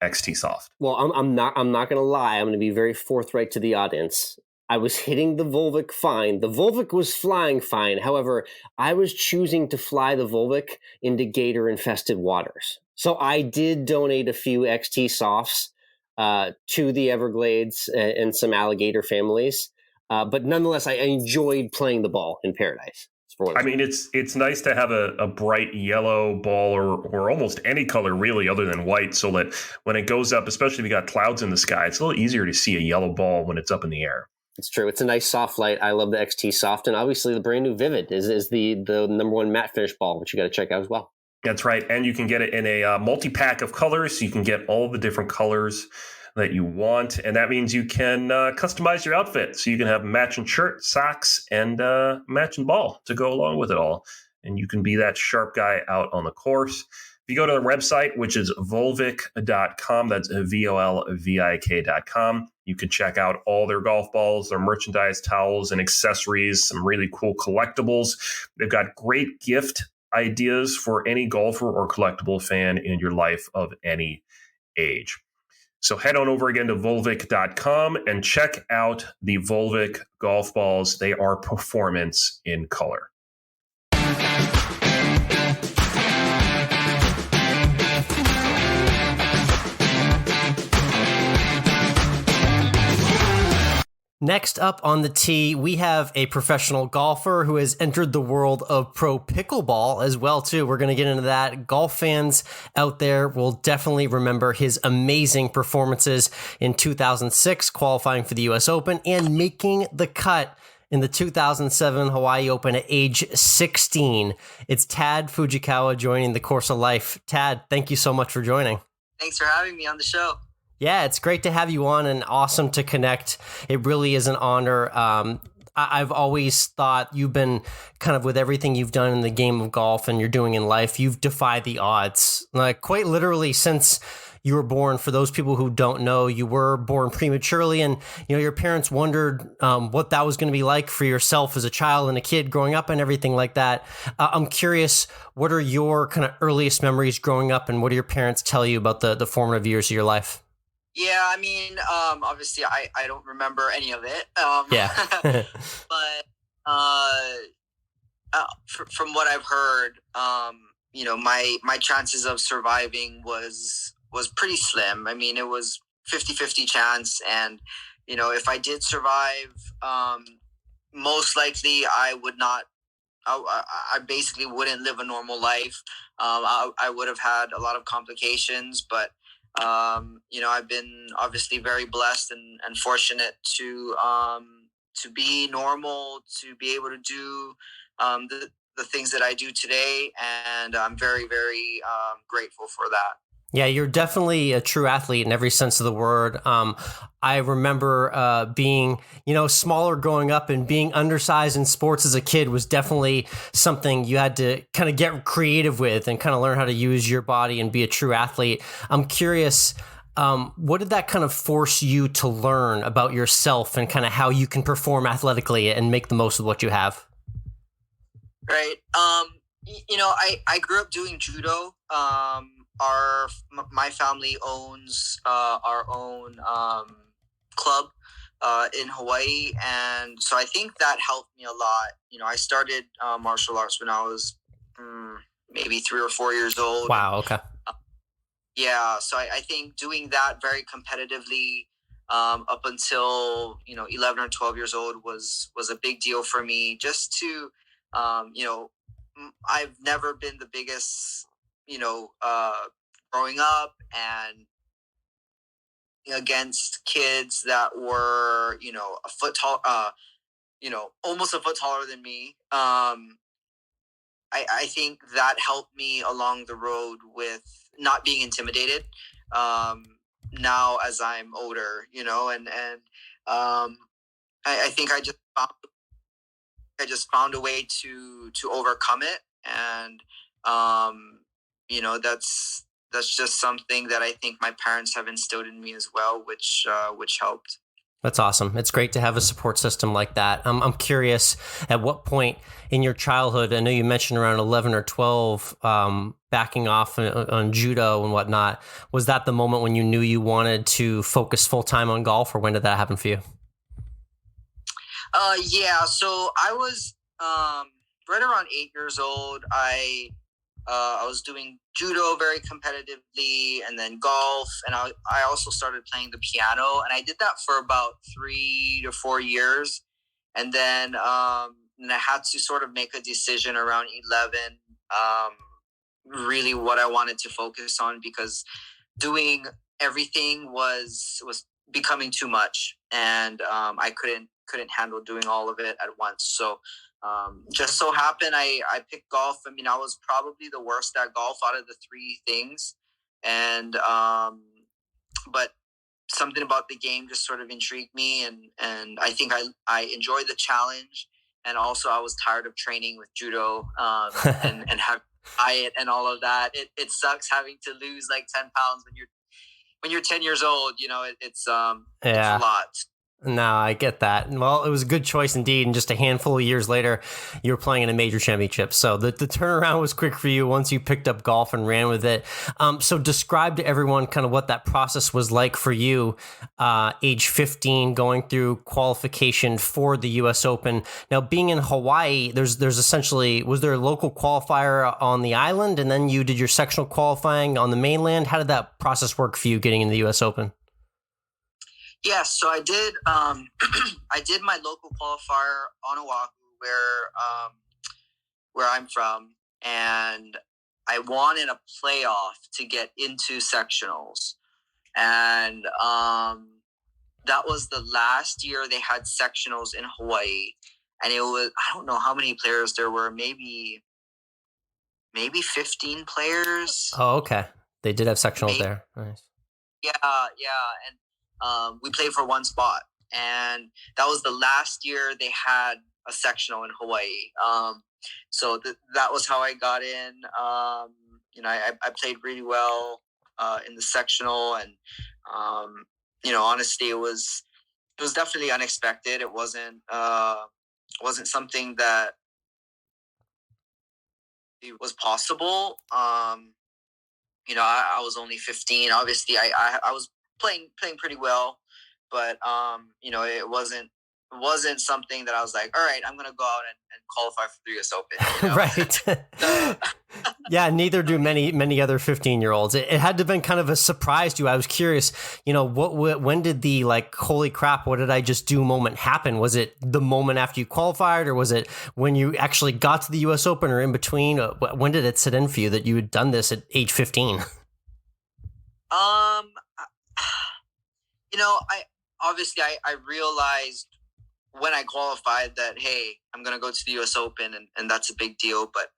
XT Soft. Well, I'm not going to lie. I'm going to be very forthright to the audience. I was hitting the Volvic fine. The Volvic was flying fine. However, I was choosing to fly the Volvic into gator-infested waters. So I did donate a few XT Softs to the Everglades and some alligator families. But nonetheless, I enjoyed playing the ball in paradise. I mean, it's nice to have a bright yellow ball or almost any color, really, other than white, so that when it goes up, especially if you got clouds in the sky, it's a little easier to see a yellow ball when it's up in the air. It's true. It's a nice soft light. I love the XT Soft. And obviously the brand new Vivid is the number one matte finish ball, which you got to check out as well. That's right. And you can get it in a multi-pack of colors. So you can get all the different colors that you want. And that means you can customize your outfit. So you can have matching shirt, socks, and matching ball to go along with it all. And you can be that sharp guy out on the course. If you go to the website, which is volvic.com, that's volvik.com, you can check out all their golf balls, their merchandise, towels, and accessories, some really cool collectibles. They've got great gift ideas for any golfer or collectible fan in your life of any age. So head on over again to volvik.com and check out the Volvic golf balls. They are performance in color. Next up on the tee, we have a professional golfer who has entered the world of pro pickleball as well, too. We're going to get into that. Golf fans out there will definitely remember his amazing performances in 2006, qualifying for the U.S. Open and making the cut in the 2007 Hawaii Open at age 16. It's Tadd Fujikawa joining the Course of Life. Tadd, thank you so much for joining. Thanks for having me on the show. Yeah, it's great to have you on and awesome to connect. It really is an honor. I've always thought you've been kind of, with everything you've done in the game of golf and you're doing in life, you've defied the odds. Like, quite literally, since you were born. For those people who don't know, you were born prematurely, and your parents wondered what that was going to be like for yourself as a child and a kid growing up and everything like that. I'm curious, what are your kind of earliest memories growing up, and what do your parents tell you about the formative years of your life? Yeah, I mean, obviously, I don't remember any of it. Yeah. But from what I've heard, my chances of surviving was pretty slim. I mean, it was 50-50 chance. And, if I did survive, most likely I would not, I basically wouldn't live a normal life. I would have had a lot of complications, but, I've been obviously very blessed and fortunate to be normal, to be able to do the things that I do today. And I'm very, very grateful for that. Yeah, you're definitely a true athlete in every sense of the word. I remember being, smaller growing up, and being undersized in sports as a kid was definitely something you had to kind of get creative with and kind of learn how to use your body and be a true athlete. I'm curious, what did that kind of force you to learn about yourself and kind of how you can perform athletically and make the most of what you have? Right. I grew up doing judo. My family owns our own club in Hawaii, and so I think that helped me a lot. I started martial arts when I was maybe 3 or 4 years old. Wow. Okay. Yeah, so I think doing that very competitively up until 11 or 12 years old was a big deal for me. Just to I've never been the biggest growing up, and against kids that were a foot tall, almost a foot taller than me. I think that helped me along the road with not being intimidated. Now as I'm older, and I think I just found a way to overcome it, and that's just something that I think my parents have instilled in me as well, which helped. That's awesome. It's great to have a support system like that. I'm curious, at what point in your childhood, I know you mentioned around 11 or 12, backing off on judo and whatnot, was that the moment when you knew you wanted to focus full time on golf, or when did that happen for you? Yeah, so I was right around 8 years old. I was doing judo very competitively, and then golf, and I also started playing the piano, and I did that for about 3 to 4 years, and then and I had to sort of make a decision around 11, really what I wanted to focus on, because doing everything was becoming too much, and I couldn't handle doing all of it at once. So just so happened I picked golf. I mean, I was probably the worst at golf out of the three things, and but something about the game just sort of intrigued me, and I think I enjoyed the challenge, and also I was tired of training with judo and have diet and all of that. It sucks having to lose like 10 pounds when you're 10 years old. It's a lot. No, I get that. Well, it was a good choice indeed. And just a handful of years later, you were playing in a major championship. So the turnaround was quick for you once you picked up golf and ran with it. So describe to everyone kind of what that process was like for you, age 15, going through qualification for the U.S. Open. Now, being in Hawaii, there's essentially, was there a local qualifier on the island, and then you did your sectional qualifying on the mainland? How did that process work for you getting in the U.S. Open? Yeah, so I did. I did my local qualifier on Oahu, where I'm from, and I won in a playoff to get into sectionals, and that was the last year they had sectionals in Hawaii, and it was, I don't know how many players there were, maybe 15 players. Oh, okay. They did have sectionals there. Nice. Yeah, and we played for one spot. and that was the last year they had a sectional in Hawaii. So that was how I got in. I played really well in the sectional, and honestly, it was definitely unexpected. It wasn't something that it was possible. I was only 15. Obviously, I was playing pretty well, but it wasn't something that I was like, all right, I'm gonna go out and qualify for the US Open. Right. Yeah, neither do many other 15-year-olds. It had to have been kind of a surprise to you. I was curious, when did the holy crap, what did I just do moment happen? Was it the moment after you qualified, or was it when you actually got to the US Open, or in between? When did it set in for you that you had done this at age 15? I realized when I qualified that, hey, I'm going to go to the US Open, and that's a big deal. But,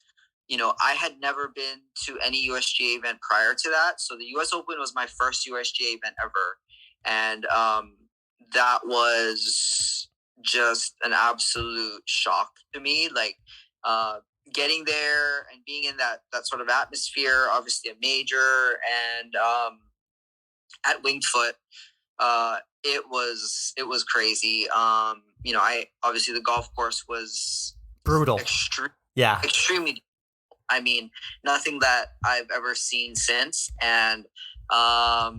I had never been to any USGA event prior to that. So the US Open was my first USGA event ever. And that was just an absolute shock to me. Getting there and being in that sort of atmosphere, obviously a major, and at Winged Foot, it was crazy. Obviously the golf course was brutal. Extremely. I mean, nothing that I've ever seen since. And, I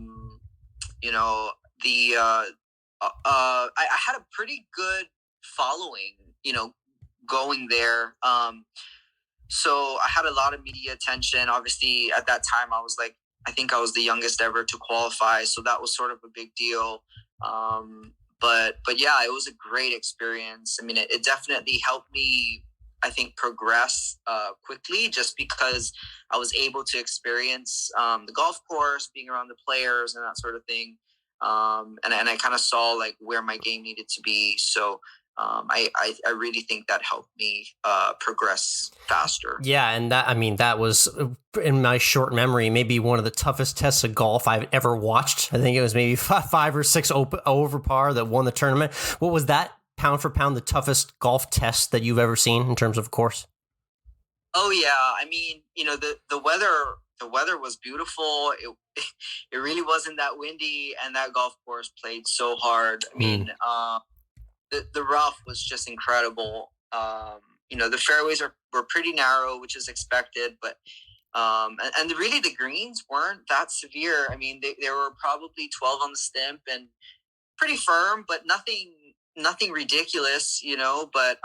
had a pretty good following, going there. So I had a lot of media attention. Obviously at that time I think I was the youngest ever to qualify. So that was sort of a big deal. But yeah, it was a great experience. I mean, it definitely helped me, I think, progress quickly, just because I was able to experience the golf course, being around the players and that sort of thing. And I kind of saw where my game needed to be. So I really think that helped me progress faster. Yeah, and that was, in my short memory, maybe one of the toughest tests of golf I've ever watched. I think it was maybe 5 or 6 over par that won the tournament. What was that, pound for pound, the toughest golf test that you've ever seen in terms of course? Oh yeah, I mean, the weather was beautiful. It really wasn't that windy, and that golf course played so hard. I mean, the rough was just incredible. The fairways were pretty narrow, which is expected, but and really the greens weren't that severe. I mean, they were probably 12 on the stimp and pretty firm, but nothing ridiculous, but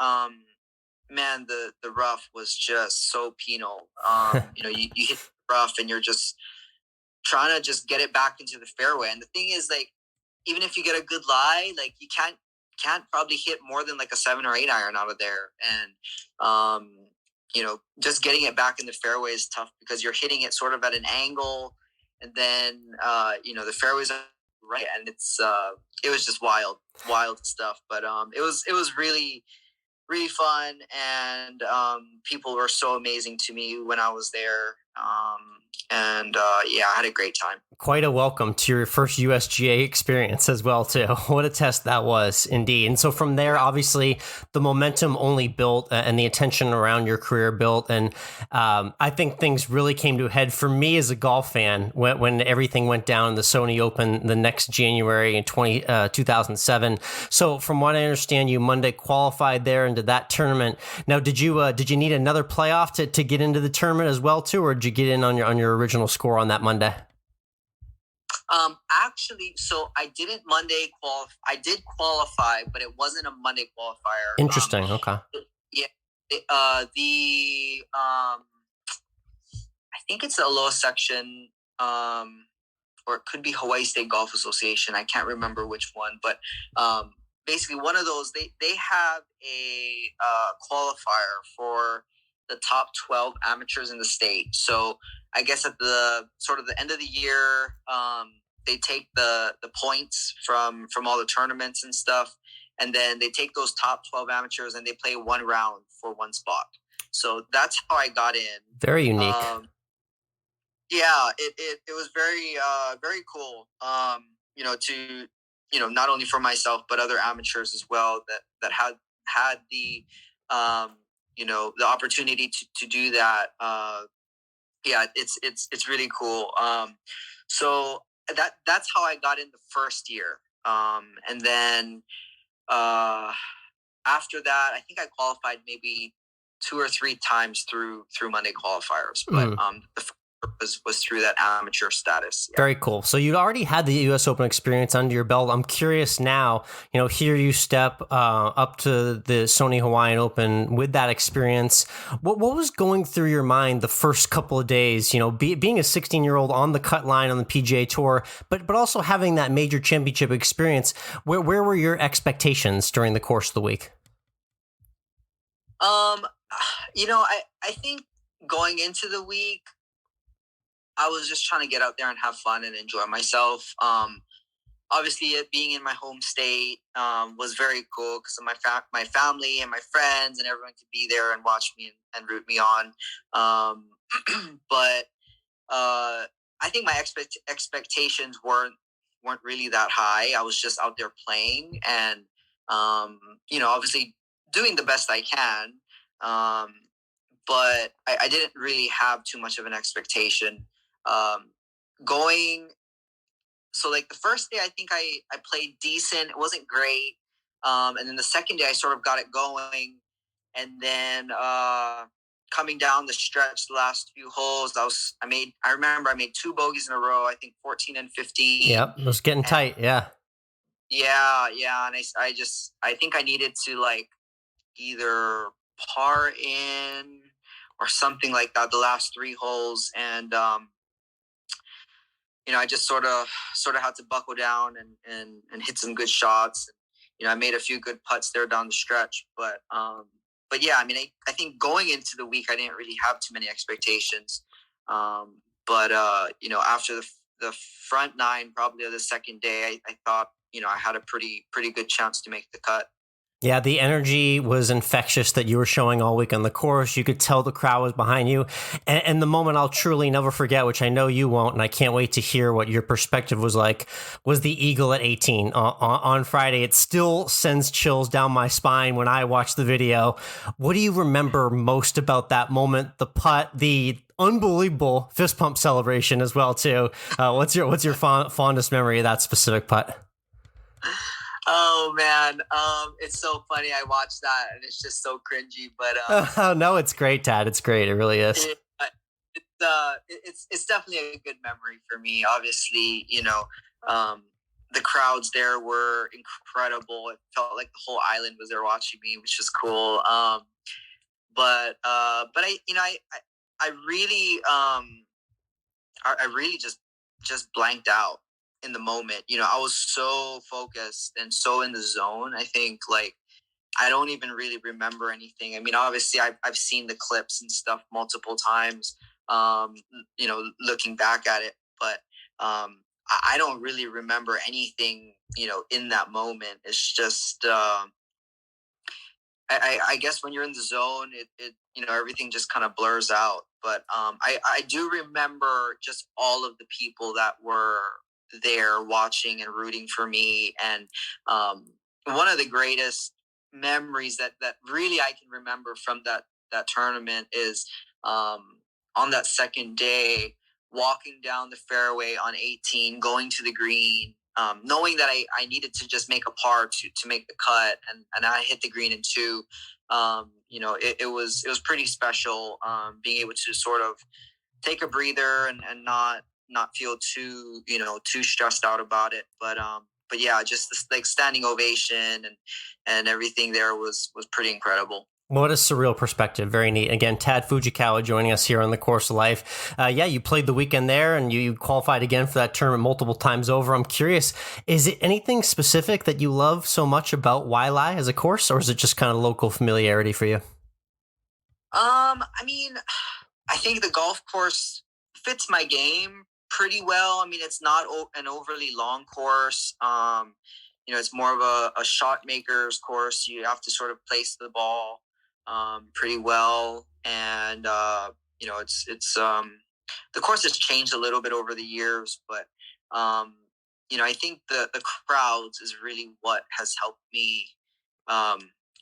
man, the rough was just so penal. You hit the rough and you're just trying to just get it back into the fairway. And the thing is, even if you get a good lie, you can't probably hit more than a 7 or 8 iron out of there. And just getting it back in the fairway is tough because you're hitting it sort of at an angle, and then the fairways are right, and it was just wild stuff. But it was really, really fun, and people were so amazing to me when I was there. I had a great time. Quite a welcome to your first USGA experience as well, too. What a test that was, indeed. And so from there, obviously, the momentum only built and the attention around your career built. And I think things really came to a head for me as a golf fan when everything went down in the Sony Open the next January in 2007. So from what I understand, you Monday qualified there into that tournament. Now, did you need another playoff to get into the tournament as well, too, or did you get in on your original score on that Monday? Actually, so I didn't Monday qualify. I did qualify, but it wasn't a Monday qualifier. Interesting. Okay. Yeah. I think it's a low section, or it could be Hawaii State Golf Association. I can't remember which one, but basically one of those. They have a qualifier for the top 12 amateurs in the state. So I guess at the sort of the end of the year, they take the points from all the tournaments and stuff, and then they take those top 12 amateurs and they play one round for one spot. So that's how I got in. Very unique. Yeah, it was very very cool. not only for myself but other amateurs as well that had the the opportunity to do that. It's really cool. So that's how I got in the first year. And then after that, I think I qualified maybe 2 or 3 times through Monday qualifiers, but the first was through that amateur status. Yeah. Very cool. So you'd already had the U.S. Open experience under your belt. I'm curious now, here you step up to the Sony Hawaiian Open with that experience. What was going through your mind the first couple of days, being a 16-year-old on the cut line on the PGA Tour, but also having that major championship experience? Where were your expectations during the course of the week? I think going into the week, I was just trying to get out there and have fun and enjoy myself. Obviously, it being in my home state was very cool because my family and my friends and everyone could be there and watch me and root me on. But I think my expectations weren't really that high. I was just out there playing and obviously doing the best I can. But I didn't really have too much of an expectation. So like the first day, I think I played decent. It wasn't great. And then the second day I sort of got it going. And then coming down the stretch, the last few holes, I remember I made 2 bogeys in a row, I think 14 and 15. Yep, it was getting tight, yeah. Yeah. And I think I needed to like either par in or something like that, the last 3 holes. And, I just sort of had to buckle down and hit some good shots. I made a few good putts there down the stretch, but yeah, I think going into the week, I didn't really have too many expectations. But after the front 9, probably of the second day, I thought, I had a pretty good chance to make the cut. Yeah, the energy was infectious that you were showing all week on the course. You could tell the crowd was behind you. And the moment I'll truly never forget, which I know you won't, and I can't wait to hear what your perspective was like, was the eagle at 18 on Friday. It still sends chills down my spine when I watch the video. What do you remember most about that moment, the putt, the unbelievable fist pump celebration as well, too? What's your fondest memory of that specific putt? Oh man, it's so funny. I watched that and it's just so cringy. But oh no, it's great, Tadd. It's great. It really is. It's definitely a good memory for me. Obviously, the crowds there were incredible. It felt like the whole island was there watching me, which is cool. But I really just blanked out in the moment. I was so focused and so in the zone. I think like I don't even really remember anything. Obviously I've seen the clips and stuff multiple times, looking back at it, but I don't really remember anything, in that moment. It's just I guess when you're in the zone, it everything just kind of blurs out. But I do remember just all of the people that were there watching and rooting for me. And one of the greatest memories that really I can remember from that tournament is on that second day, walking down the fairway on 18, going to the green, knowing that I needed to just make a par to make the cut, and I hit the green in 2. It was pretty special, being able to sort of take a breather and not feel too stressed out about it. But yeah, just this like standing ovation and everything there was pretty incredible. What a surreal perspective. Very neat. Again, Tadd Fujikawa joining us here on The Course of Life. You played the weekend there and you qualified again for that tournament multiple times over. I'm curious, is it anything specific that you love so much about Waialae as a course, or is it just kind of local familiarity for you? I think the golf course fits my game pretty well. It's not an overly long course. It's more of a shot maker's course. You have to sort of place the ball pretty well, and it's the course has changed a little bit over the years, but I think the crowds is really what has helped me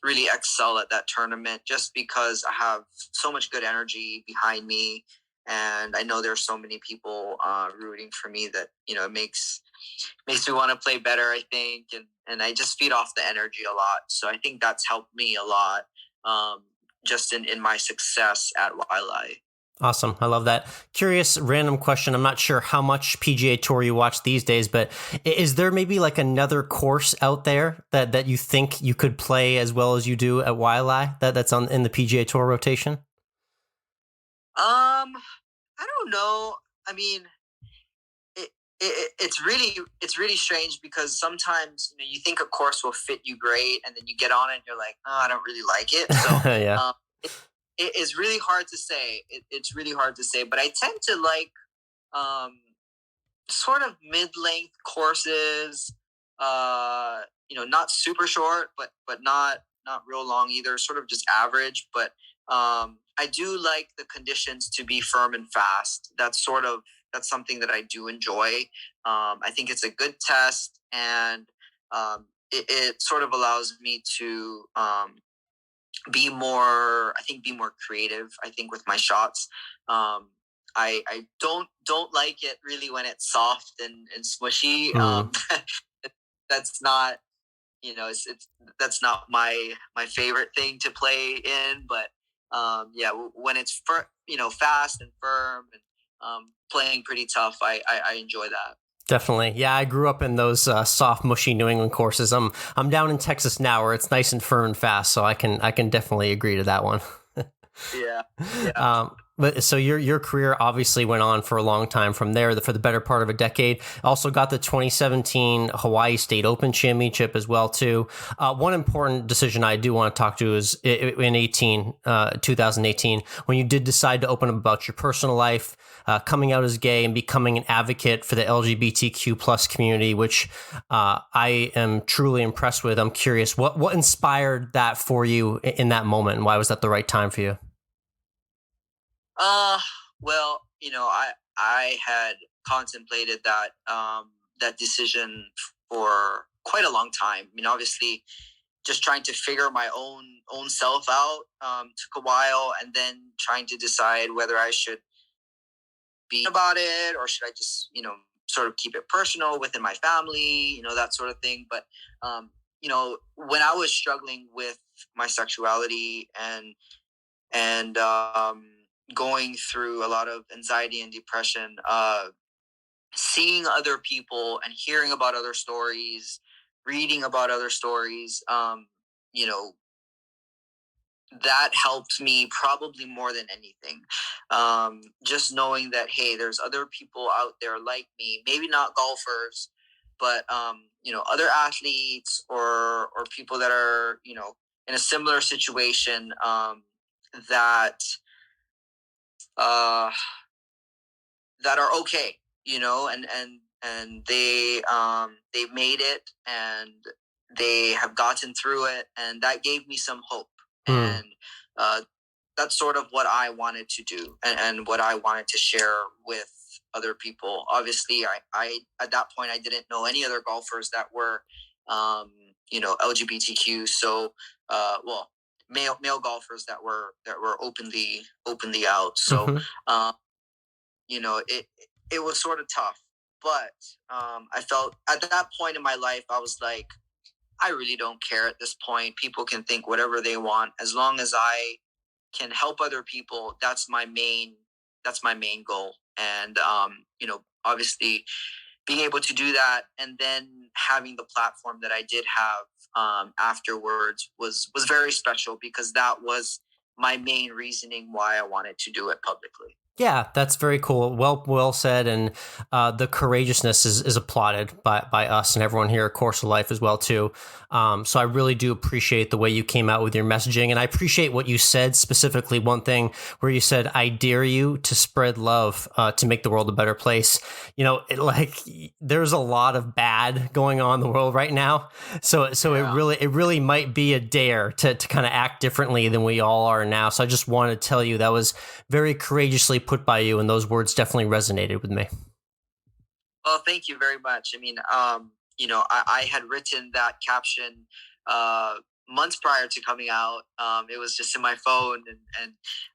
really excel at that tournament, just because I have so much good energy behind me, and I know there's so many people rooting for me that it makes me want to play better, I think, and I just feed off the energy a lot. So I think that's helped me a lot, just in my success at Waialae. Awesome. I love that. Curious, random question. I'm not sure how much PGA Tour you watch these days, but is there maybe like another course out there that you think you could play as well as you do at Waialae that's in the PGA Tour rotation? I don't know. I mean, it's really strange, because sometimes you think a course will fit you great, and then you get on it and you're like, oh, I don't really like it. So yeah. It's really hard to say. It's really hard to say, but I tend to like sort of mid-length courses. Not super short, but not real long either. Sort of just average. But I do like the conditions to be firm and fast. That's something that I do enjoy. I think it's a good test, and it sort of allows me to be more creative, I think, with my shots. I don't like it really when it's soft and smushy. That's not, that's not my favorite thing to play in, but when it's fast and firm and playing pretty tough, I enjoy that. Definitely. Yeah, I grew up in those soft, mushy New England courses. I'm down in Texas now, where it's nice and firm and fast, so I can definitely agree to that one. Yeah. But so your career obviously went on for a long time from there, for the better part of a decade. Also got the 2017 Hawaii State Open Championship as well too. One important decision I do want to talk to is in 2018, when you did decide to open up about your personal life, coming out as gay and becoming an advocate for the LGBTQ plus community, which I am truly impressed with. I'm curious, what inspired that for you in that moment, and why was that the right time for you? Well, I had contemplated that decision for quite a long time. I mean, obviously, just trying to figure my own self out took a while, and then trying to decide whether I should be about it, or should I just sort of keep it personal within my family, that sort of thing. But when I was struggling with my sexuality and going through a lot of anxiety and depression, seeing other people and hearing about other stories, reading about other stories, that helped me probably more than anything. Just knowing that, hey, there's other people out there like me, maybe not golfers, but other athletes or people that are in a similar situation, that are okay, and they made it, and they have gotten through it, and that gave me some hope. And that's sort of what I wanted to do, and what I wanted to share with other people. Obviously, I at that point I didn't know any other golfers that were LGBTQ, so male golfers that were openly out. So it was sort of tough, but I felt at that point in my life, I was like, I really don't care at this point. People can think whatever they want, as long as I can help other people. That's my main goal. And obviously being able to do that, and then having the platform that I did have afterwards was very special, because that was my main reasoning why I wanted to do it publicly. Yeah, that's very cool. Well said. And the courageousness is applauded by us and everyone here at Course of Life as well, too. So I really do appreciate the way you came out with your messaging. And I appreciate what you said, specifically one thing where you said, I dare you to spread love to make the world a better place. There's a lot of bad going on in the world right now. So yeah. It really might be a dare to kind of act differently than we all are now. So I just wanted to tell you that was very courageously put by you, and those words definitely resonated with me. Well, thank you very much. I mean, I had written that caption months prior to coming out. It was just in my phone,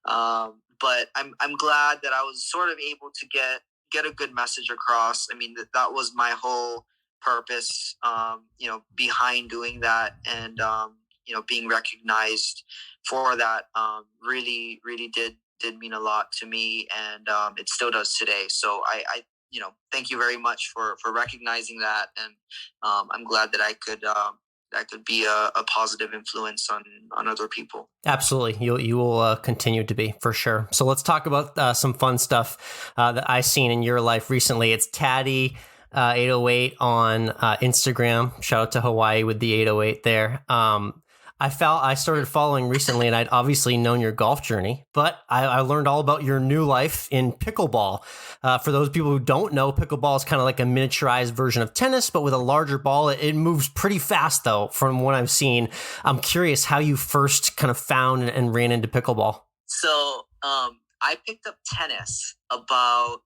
but I'm glad that I was sort of able to get a good message across. I mean, that was my whole purpose, behind doing that, and being recognized for that really, really did mean a lot to me, and it still does today. So I thank you very much for recognizing that, and I'm glad that I could be a positive influence on other people. Absolutely. You will continue to be, for sure. So let's talk about some fun stuff that I've seen in your life recently. It's Taddy 808 on Instagram. Shout out to Hawaii with the 808 there. I started following recently, and I'd obviously known your golf journey, but I learned all about your new life in pickleball. For those people who don't know, pickleball is kind of like a miniaturized version of tennis, but with a larger ball. It moves pretty fast, though, from what I've seen. I'm curious how you first kind of found and ran into pickleball. So I picked up tennis about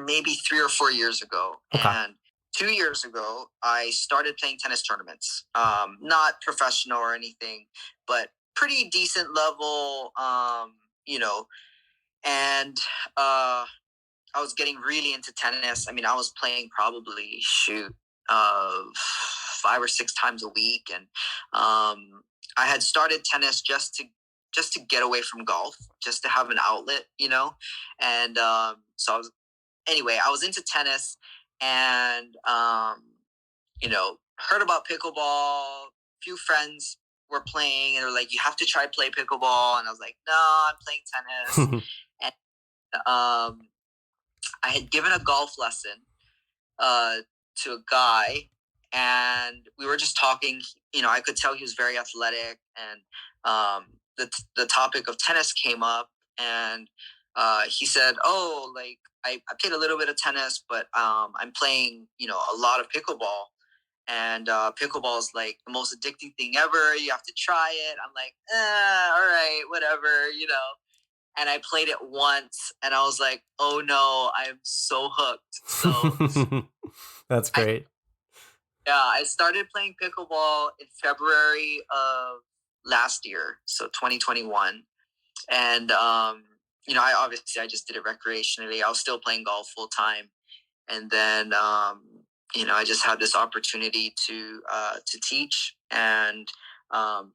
maybe 3 or 4 years ago. Okay. And 2 years ago, I started playing tennis tournaments. Not professional or anything, but pretty decent level, and I was getting really into tennis. I mean, I was playing probably 5 or 6 times a week. And I had started tennis just to get away from golf, just to have an outlet, And so I was into tennis. And, heard about pickleball. A few friends were playing, and they're like, you have to play pickleball. And I was like, no, I'm playing tennis. And I had given a golf lesson to a guy, and we were just talking. I could tell he was very athletic, and the topic of tennis came up, and he said, oh, like, I played a little bit of tennis, but I'm playing, a lot of pickleball. And pickleball is like the most addicting thing ever. You have to try it. I'm like, all right, whatever, And I played it once, and I was like, oh no, I'm so hooked. So that's great. I started playing pickleball in February of last year, so 2021. And I just did it recreationally. I was still playing golf full time, and then I just had this opportunity to teach, and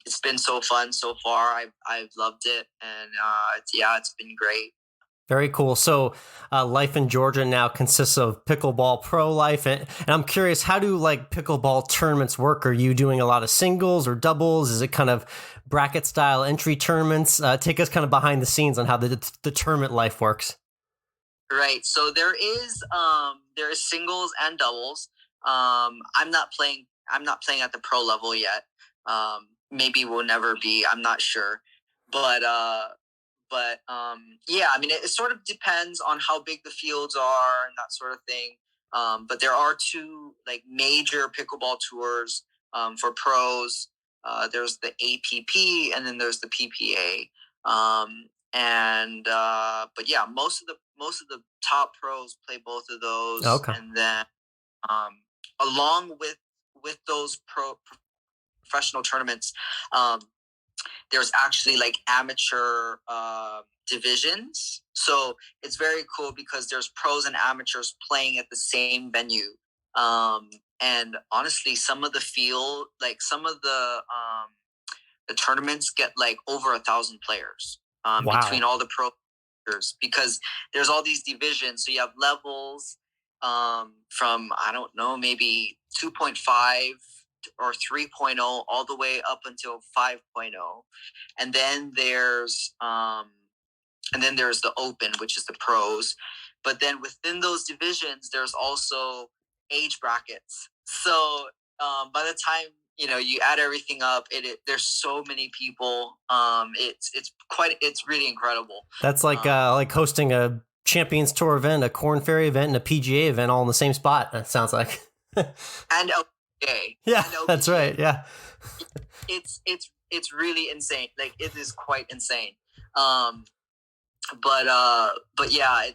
it's been so fun so far. I've loved it, and it's been great. Very cool. So life in Georgia now consists of pickleball pro life. And I'm curious, how do pickleball tournaments work? Are you doing a lot of singles or doubles? Is it kind of bracket style entry tournaments? Take us kind of behind the scenes on how the tournament life works. Right. So there is singles and doubles. I'm not playing at the pro level yet. Maybe we'll never be. I'm not sure. But I mean, it sort of depends on how big the fields are and that sort of thing. But there are 2 major pickleball tours for pros. There's the APP, and then there's the PPA. But most of the top pros play both of those. Okay. And then along with those professional tournaments, there's actually amateur divisions. So it's very cool because there's pros and amateurs playing at the same venue. And honestly, some of the tournaments get over 1,000 players between all the pros, because there's all these divisions. So you have levels from, I don't know, maybe 2.5 or 3.0 all the way up until 5.0. And then there's the open, which is the pros. But then within those divisions, there's also age brackets. So by the time you add everything up, there's so many people. It's really incredible. That's like hosting a Champions Tour event, a Corn Ferry event, and a PGA event all in the same spot. That sounds like. And LPGA. Yeah, that's right. Yeah. It's really insane. It is quite insane. But yeah,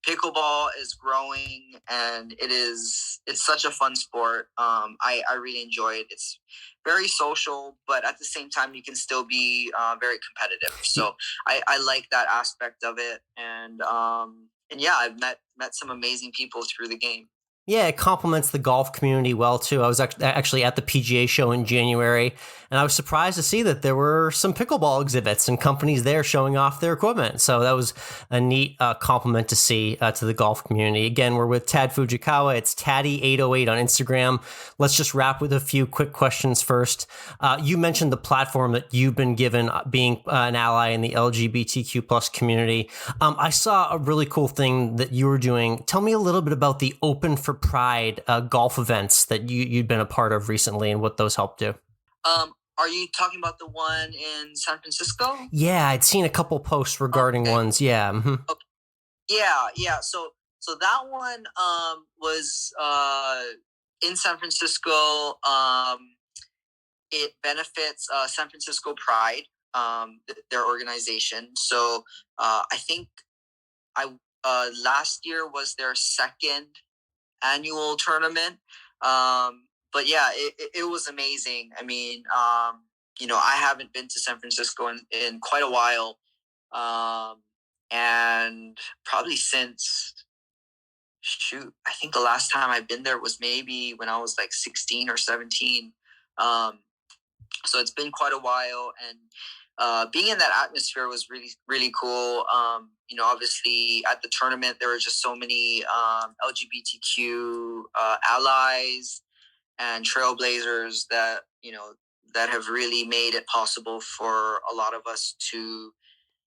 pickleball is growing, and it's such a fun sport. I really enjoy it. It's very social, but at the same time, you can still be very competitive. So I like that aspect of it, and yeah, I've met some amazing people through the game. Yeah, it complements the golf community well, too. I was actually at the PGA show in January, and I was surprised to see that there were some pickleball exhibits and companies there showing off their equipment. So that was a neat compliment to see to the golf community. Again, we're with Tadd Fujikawa. It's Taddy808 on Instagram. Let's just wrap with a few quick questions first. You mentioned the platform that you've been given being an ally in the LGBTQ plus community. I saw a really cool thing that you were doing. Tell me a little bit about the Open for Pride golf events that you'd been a part of recently and what those helped do. Are you talking about the one in San Francisco? Yeah, I'd seen a couple posts regarding ones. Yeah. Mm-hmm. Okay. Yeah. So that one was in San Francisco. It benefits San Francisco Pride, their organization. So I think last year was their second annual tournament. But yeah, it was amazing. I mean, I haven't been to San Francisco in quite a while. And probably since, I think the last time I've been there was maybe when I was like 16 or 17. So it's been quite a while, and being in that atmosphere was really, really cool. Obviously at the tournament, there were just so many LGBTQ allies and trailblazers that have really made it possible for a lot of us to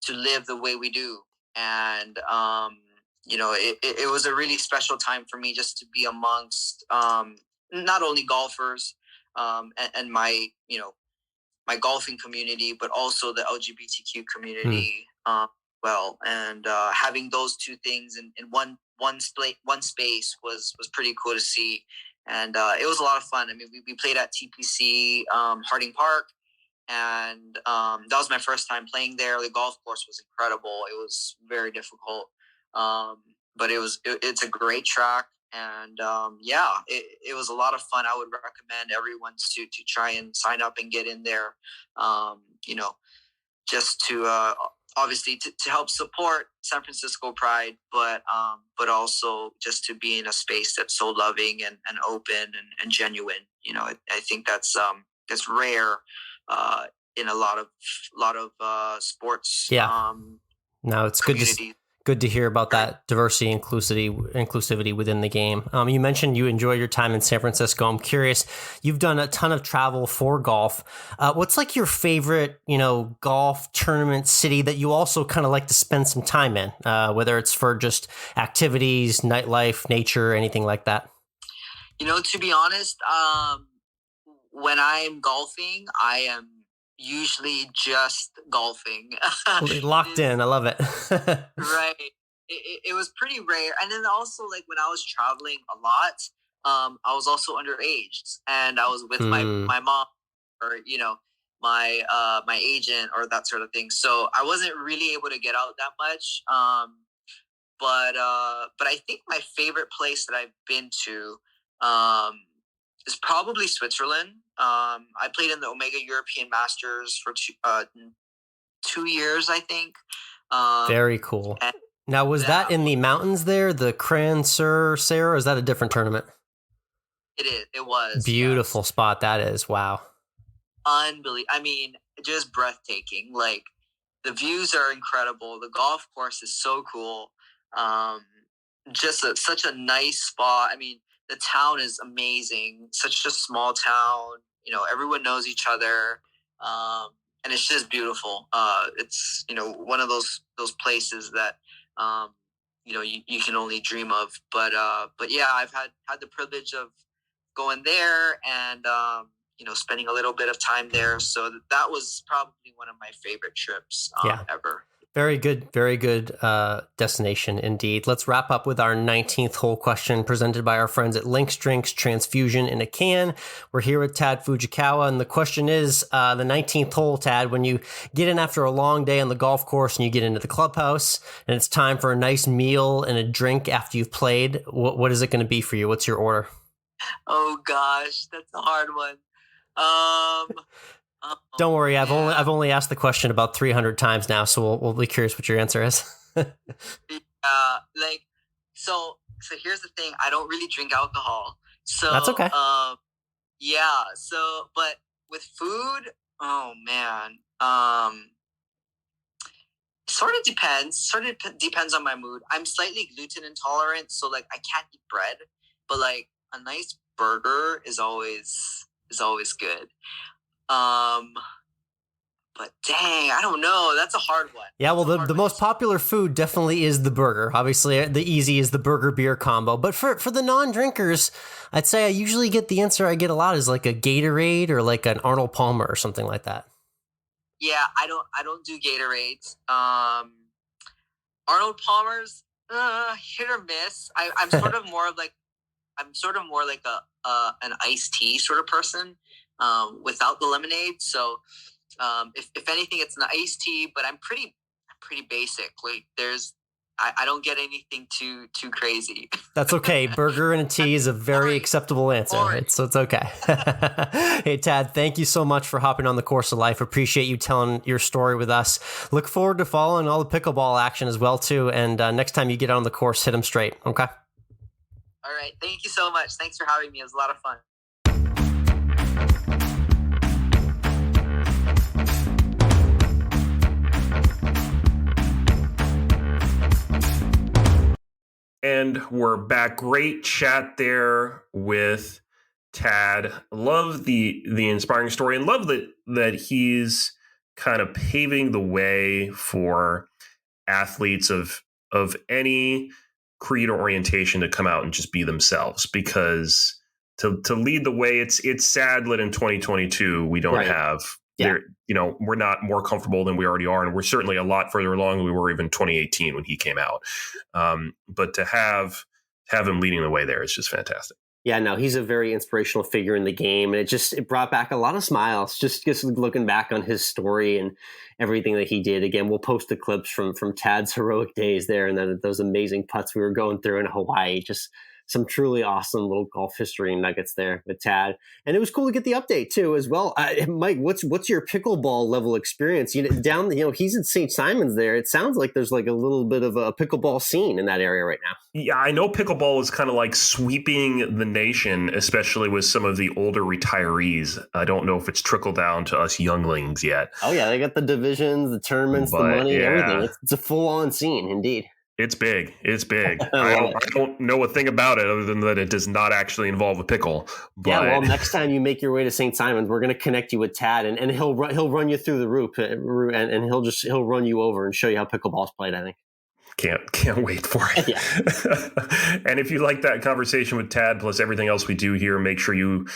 live the way we do. And it was a really special time for me just to be amongst not only golfers and my my golfing community, but also the LGBTQ community. Well, and having those two things in one space was pretty cool to see, and it was a lot of fun. I mean, we played at TPC Harding Park, and that was my first time playing there. The golf course was incredible. It was very difficult, but it's a great track. And it was a lot of fun. I would recommend everyone to try and sign up and get in there, just to obviously to help support San Francisco Pride, but also just to be in a space that's so loving and open and genuine. I think that's rare in a lot of sports. Yeah. No, it's communities. Good to hear about that diversity, inclusivity within the game. You mentioned you enjoy your time in San Francisco. I'm curious, you've done a ton of travel for golf. What's like your favorite, golf tournament city that you also kind of like to spend some time in, whether it's for just activities, nightlife, nature, anything like that? To be honest, when I'm golfing, I am usually just golfing. Locked in. I love it. Right. It was pretty rare. And then also, like, when I was traveling a lot, I was also underage, and I was with my mom or my agent or that sort of thing. So I wasn't really able to get out that much. But I think my favorite place that I've been to is probably Switzerland. I played in the Omega European Masters for 2 years, I think. Very cool. Now, was that in the mountains there, the Cran sur Sere, or is that a different tournament? It is. It was. Beautiful spot that is. Wow. Unbelievable. I mean, just breathtaking. Like, the views are incredible. The golf course is so cool. Such a nice spot. I mean, the town is amazing. Such a small town. Everyone knows each other. And it's just beautiful. It's, one of those places that, you can only dream of. But yeah, I've had the privilege of going there and, spending a little bit of time there. So that was probably one of my favorite trips ever. Very good destination indeed. Let's wrap up with our 19th hole question presented by our friends at Lynx Drinks Transfusion in a Can. We're here with Tadd Fujikawa, and the question is the 19th hole, Tadd, when you get in after a long day on the golf course and you get into the clubhouse and it's time for a nice meal and a drink after you've played, what is it going to be for you? What's your order? Oh gosh, that's a hard one. Don't worry, I've only asked the question about 300 times now, so we'll be curious what your answer is. So here's the thing: I don't really drink alcohol, so that's okay. But with food, oh man, sort of depends. Depends on my mood. I'm slightly gluten intolerant, so like I can't eat bread, but like a nice burger is always good. But dang, I don't know. That's a hard one. Yeah, well, the most popular food definitely is the burger. Obviously, the easy is the burger beer combo. But for the non-drinkers, I'd say I usually get the answer I get a lot is like a Gatorade or like an Arnold Palmer or something like that. Yeah, I don't do Gatorades. Arnold Palmer's hit or miss. I'm sort of more like an iced tea sort of person. Without the lemonade. So if anything, it's an iced tea, but I'm pretty basic. Like I don't get anything too crazy. That's okay. Burger and a tea is a very acceptable answer. It's okay. Hey, Tadd, thank you so much for hopping on the Course of Life. Appreciate you telling your story with us. Look forward to following all the pickleball action as well, too. And next time you get on the course, hit them straight. Okay? All right. Thank you so much. Thanks for having me. It was a lot of fun. And we're back. Great chat there with Tadd. Love the inspiring story, and love that he's kind of paving the way for athletes of any creed or orientation to come out and just be themselves. Because to lead the way, it's sad that in 2022 we don't have. Yeah. We're not more comfortable than we already are, and we're certainly a lot further along than we were even 2018 when he came out. But to have him leading the way there is just fantastic. Yeah, no, he's a very inspirational figure in the game, and it brought back a lot of smiles just looking back on his story and everything that he did. Again, we'll post the clips from Tadd's heroic days there, and then those amazing putts we were going through in Hawaii. Just some truly awesome little golf history nuggets there with Tadd. And it was cool to get the update too as well. Mike, what's your pickleball level experience? He's in St. Simons there. It sounds like there's like a little bit of a pickleball scene in that area right now. Yeah, I know pickleball is kind of like sweeping the nation, especially with some of the older retirees. I don't know if it's trickled down to us younglings yet. Oh yeah, they got the divisions, the tournaments, the money, everything. It's a full-on scene indeed. It's big. I don't know a thing about it other than that it does not actually involve a pickle. But... Yeah, well, next time you make your way to St. Simons, we're going to connect you with Tadd, and he'll run you through the route, and he'll run you over and show you how pickleball's played, I think. Can't wait for it. Yeah. And if you like that conversation with Tadd plus everything else we do here, make sure you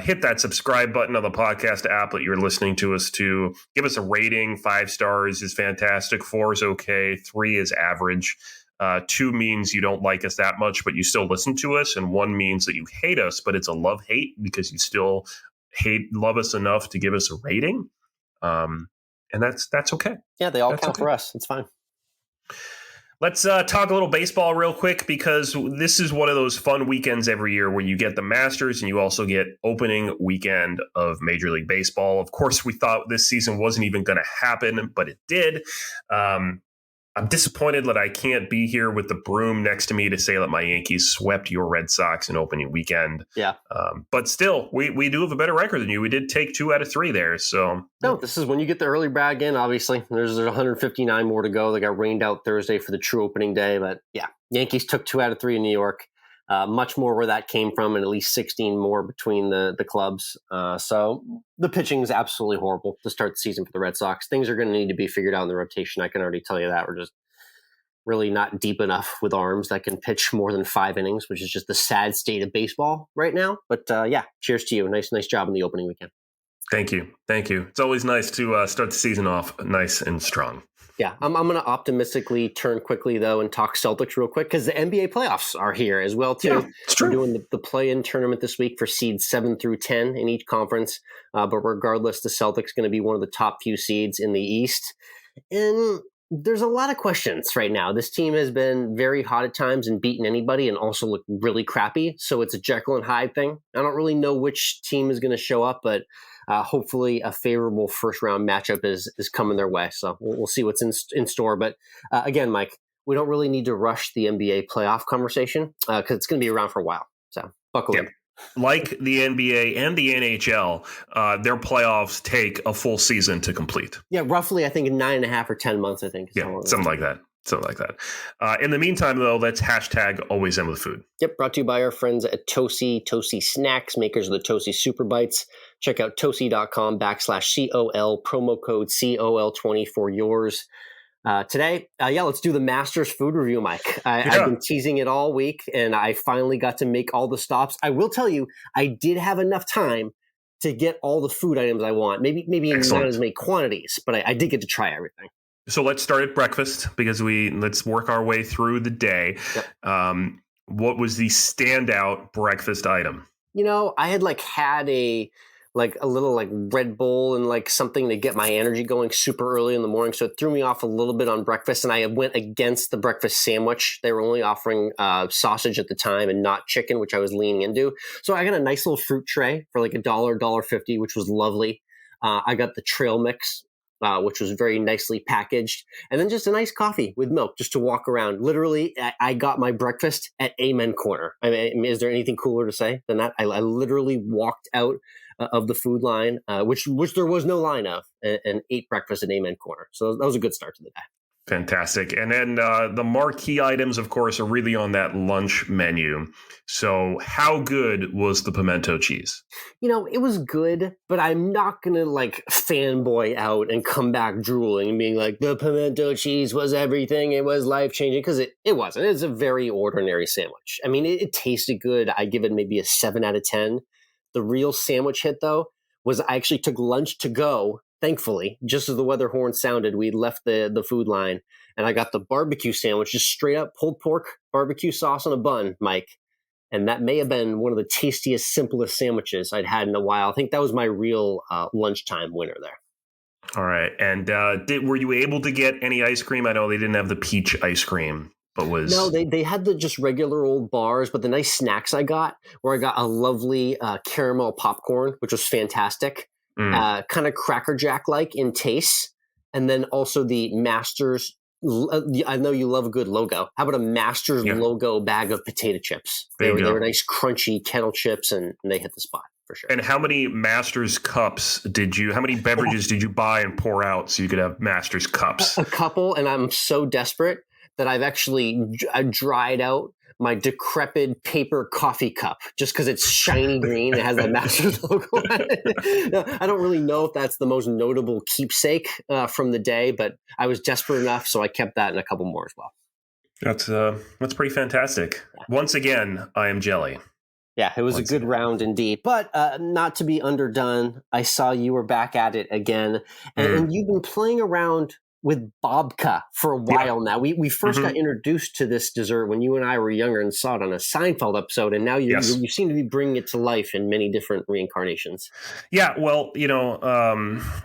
hit that subscribe button on the podcast app that you're listening to us to. Give us a rating. 5 stars is fantastic. 4 is okay. 3 is average. 2 means you don't like us that much, but you still listen to us. And 1 means that you hate us, but it's a love-hate because you still love us enough to give us a rating. And that's okay. Yeah, they all count for us. It's fine. Let's talk a little baseball real quick, because this is one of those fun weekends every year where you get the Masters and you also get opening weekend of Major League Baseball. Of course, we thought this season wasn't even going to happen, but it did. I'm disappointed that I can't be here with the broom next to me to say that my Yankees swept your Red Sox in opening weekend. Yeah. But still, we do have a better record than you. We did take 2 out of 3 there. So no, this is when you get the early brag in, obviously. There's 159 more to go. They got rained out Thursday for the true opening day. But yeah, Yankees took 2 out of 3 in New York. Much more where that came from, and at least 16 more between the clubs. So the pitching is absolutely horrible to start the season for the Red Sox. Things are going to need to be figured out in the rotation. I can already tell you that. We're just really not deep enough with arms that can pitch more than 5 innings, which is just the sad state of baseball right now. But yeah, cheers to you. Nice job in the opening weekend. Thank you. It's always nice to start the season off nice and strong. Yeah, I'm going to optimistically turn quickly, though, and talk Celtics real quick because the NBA playoffs are here as well, too. Yeah, it's true. We're doing the play-in tournament this week for seeds 7 through 10 in each conference. But regardless, the Celtics going to be one of the top few seeds in the East. And there's a lot of questions right now. This team has been very hot at times and beaten anybody and also looked really crappy. So it's a Jekyll and Hyde thing. I don't really know which team is going to show up, but hopefully a favorable first-round matchup is coming their way. So we'll see what's in store. But again, Mike, we don't really need to rush the NBA playoff conversation because it's going to be around for a while. So buckle in. Like the NBA and the NHL, their playoffs take a full season to complete. Yeah, roughly, I think 9.5 or 10 months, I think. Yeah, something like that. In the meantime, though, let's hashtag #AlwaysEndWithFood. Yep, brought to you by our friends at Tosi Snacks, makers of the Tosi Super Bites. Check out tosi.com/COL, promo code COL20 for yours. Today, let's do the Masters food review, Mike. I've been teasing it all week, and I finally got to make all the stops. I will tell you, I did have enough time to get all the food items I want. Maybe not as many quantities, but I did get to try everything. So let's start at breakfast because let's work our way through the day. Yep. What was the standout breakfast item? I had had a little Red Bull and something to get my energy going super early in the morning. So it threw me off a little bit on breakfast, and I went against the breakfast sandwich. They were only offering sausage at the time and not chicken, which I was leaning into. So I got a nice little fruit tray for $1.50, which was lovely. I got the trail mix, which was very nicely packaged, and then just a nice coffee with milk just to walk around. Literally, I got my breakfast at Amen Corner. I mean, is there anything cooler to say than that? I literally walked out of the food line, which there was no line of, and ate breakfast at Amen Corner. So that was a good start to the day. Fantastic. And then the marquee items, of course, are really on that lunch menu. So how good was the pimento cheese? It was good, but I'm not going to fanboy out and come back drooling and being like, the pimento cheese was everything. It was life-changing, because it wasn't. It's a very ordinary sandwich. I mean, it tasted good. I give it maybe a 7 out of 10. The real sandwich hit, though, was I actually took lunch to go. Thankfully, just as the weather horn sounded, we left the food line, and I got the barbecue sandwich, just straight up pulled pork, barbecue sauce on a bun, Mike. And that may have been one of the tastiest, simplest sandwiches I'd had in a while. I think that was my real lunchtime winner there. All right. And were you able to get any ice cream? I know they didn't have the peach ice cream. No, they had the just regular old bars, but the nice snacks I got a lovely caramel popcorn, which was fantastic. Kind of Cracker Jack-like in taste. And then also the Masters, I know you love a good logo. How about a Masters logo bag of potato chips? They were nice, crunchy kettle chips, and they hit the spot for sure. And how many Masters cups how many beverages did you buy and pour out so you could have Masters cups? A couple, and I'm so desperate that I've actually dried out my decrepit paper coffee cup just because it's shiny green. It has that Masters logo on it. No, I don't really know if that's the most notable keepsake from the day, but I was desperate enough, so I kept that and a couple more as well. That's pretty fantastic. Once again, I am jelly. Yeah, it was a good round indeed. But not to be underdone, I saw you were back at it again, and you've been playing around with babka for a while now. We first got introduced to this dessert when you and I were younger and saw it on a Seinfeld episode, and now you seem to be bringing it to life in many different reincarnations. Yeah, well,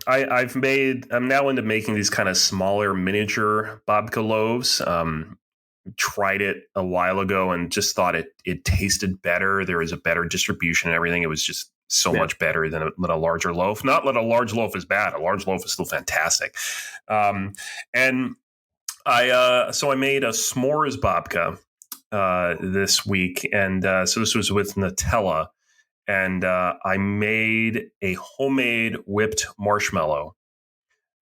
I'm now into making these kind of smaller miniature babka loaves. Tried it a while ago and just thought it tasted better. There was a better distribution and everything. It was just so much better than a larger loaf. Not that a large loaf is bad. A large loaf is still fantastic. And I made a s'mores babka this week. And so this was with Nutella. And I made a homemade whipped marshmallow.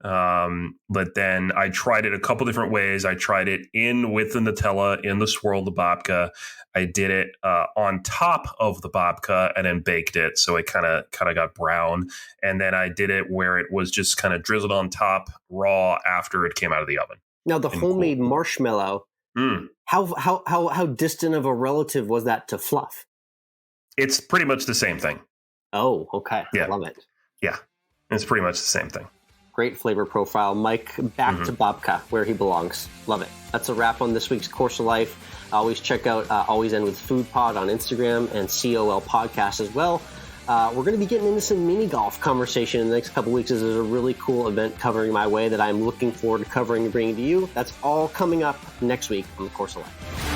But then I tried it a couple different ways. I tried it with the Nutella in the swirl, the babka. I did it on top of the babka and then baked it, so it kind of got brown. And then I did it where it was just kind of drizzled on top raw after it came out of the oven. Now the homemade marshmallow. How distant of a relative was that to fluff? It's pretty much the same thing. Oh, okay. Yeah. I love it. Yeah. It's pretty much the same thing. Great flavor profile. Mike, back to babka, where he belongs. Love it. That's a wrap on this week's Course of Life. Always check out Always End with Food Pod on Instagram and COL Podcast as well. We're going to be getting into some mini golf conversation in the next couple weeks. There's a really cool event covering my way that I'm looking forward to covering and bringing to you. That's all coming up next week on the Course of Life.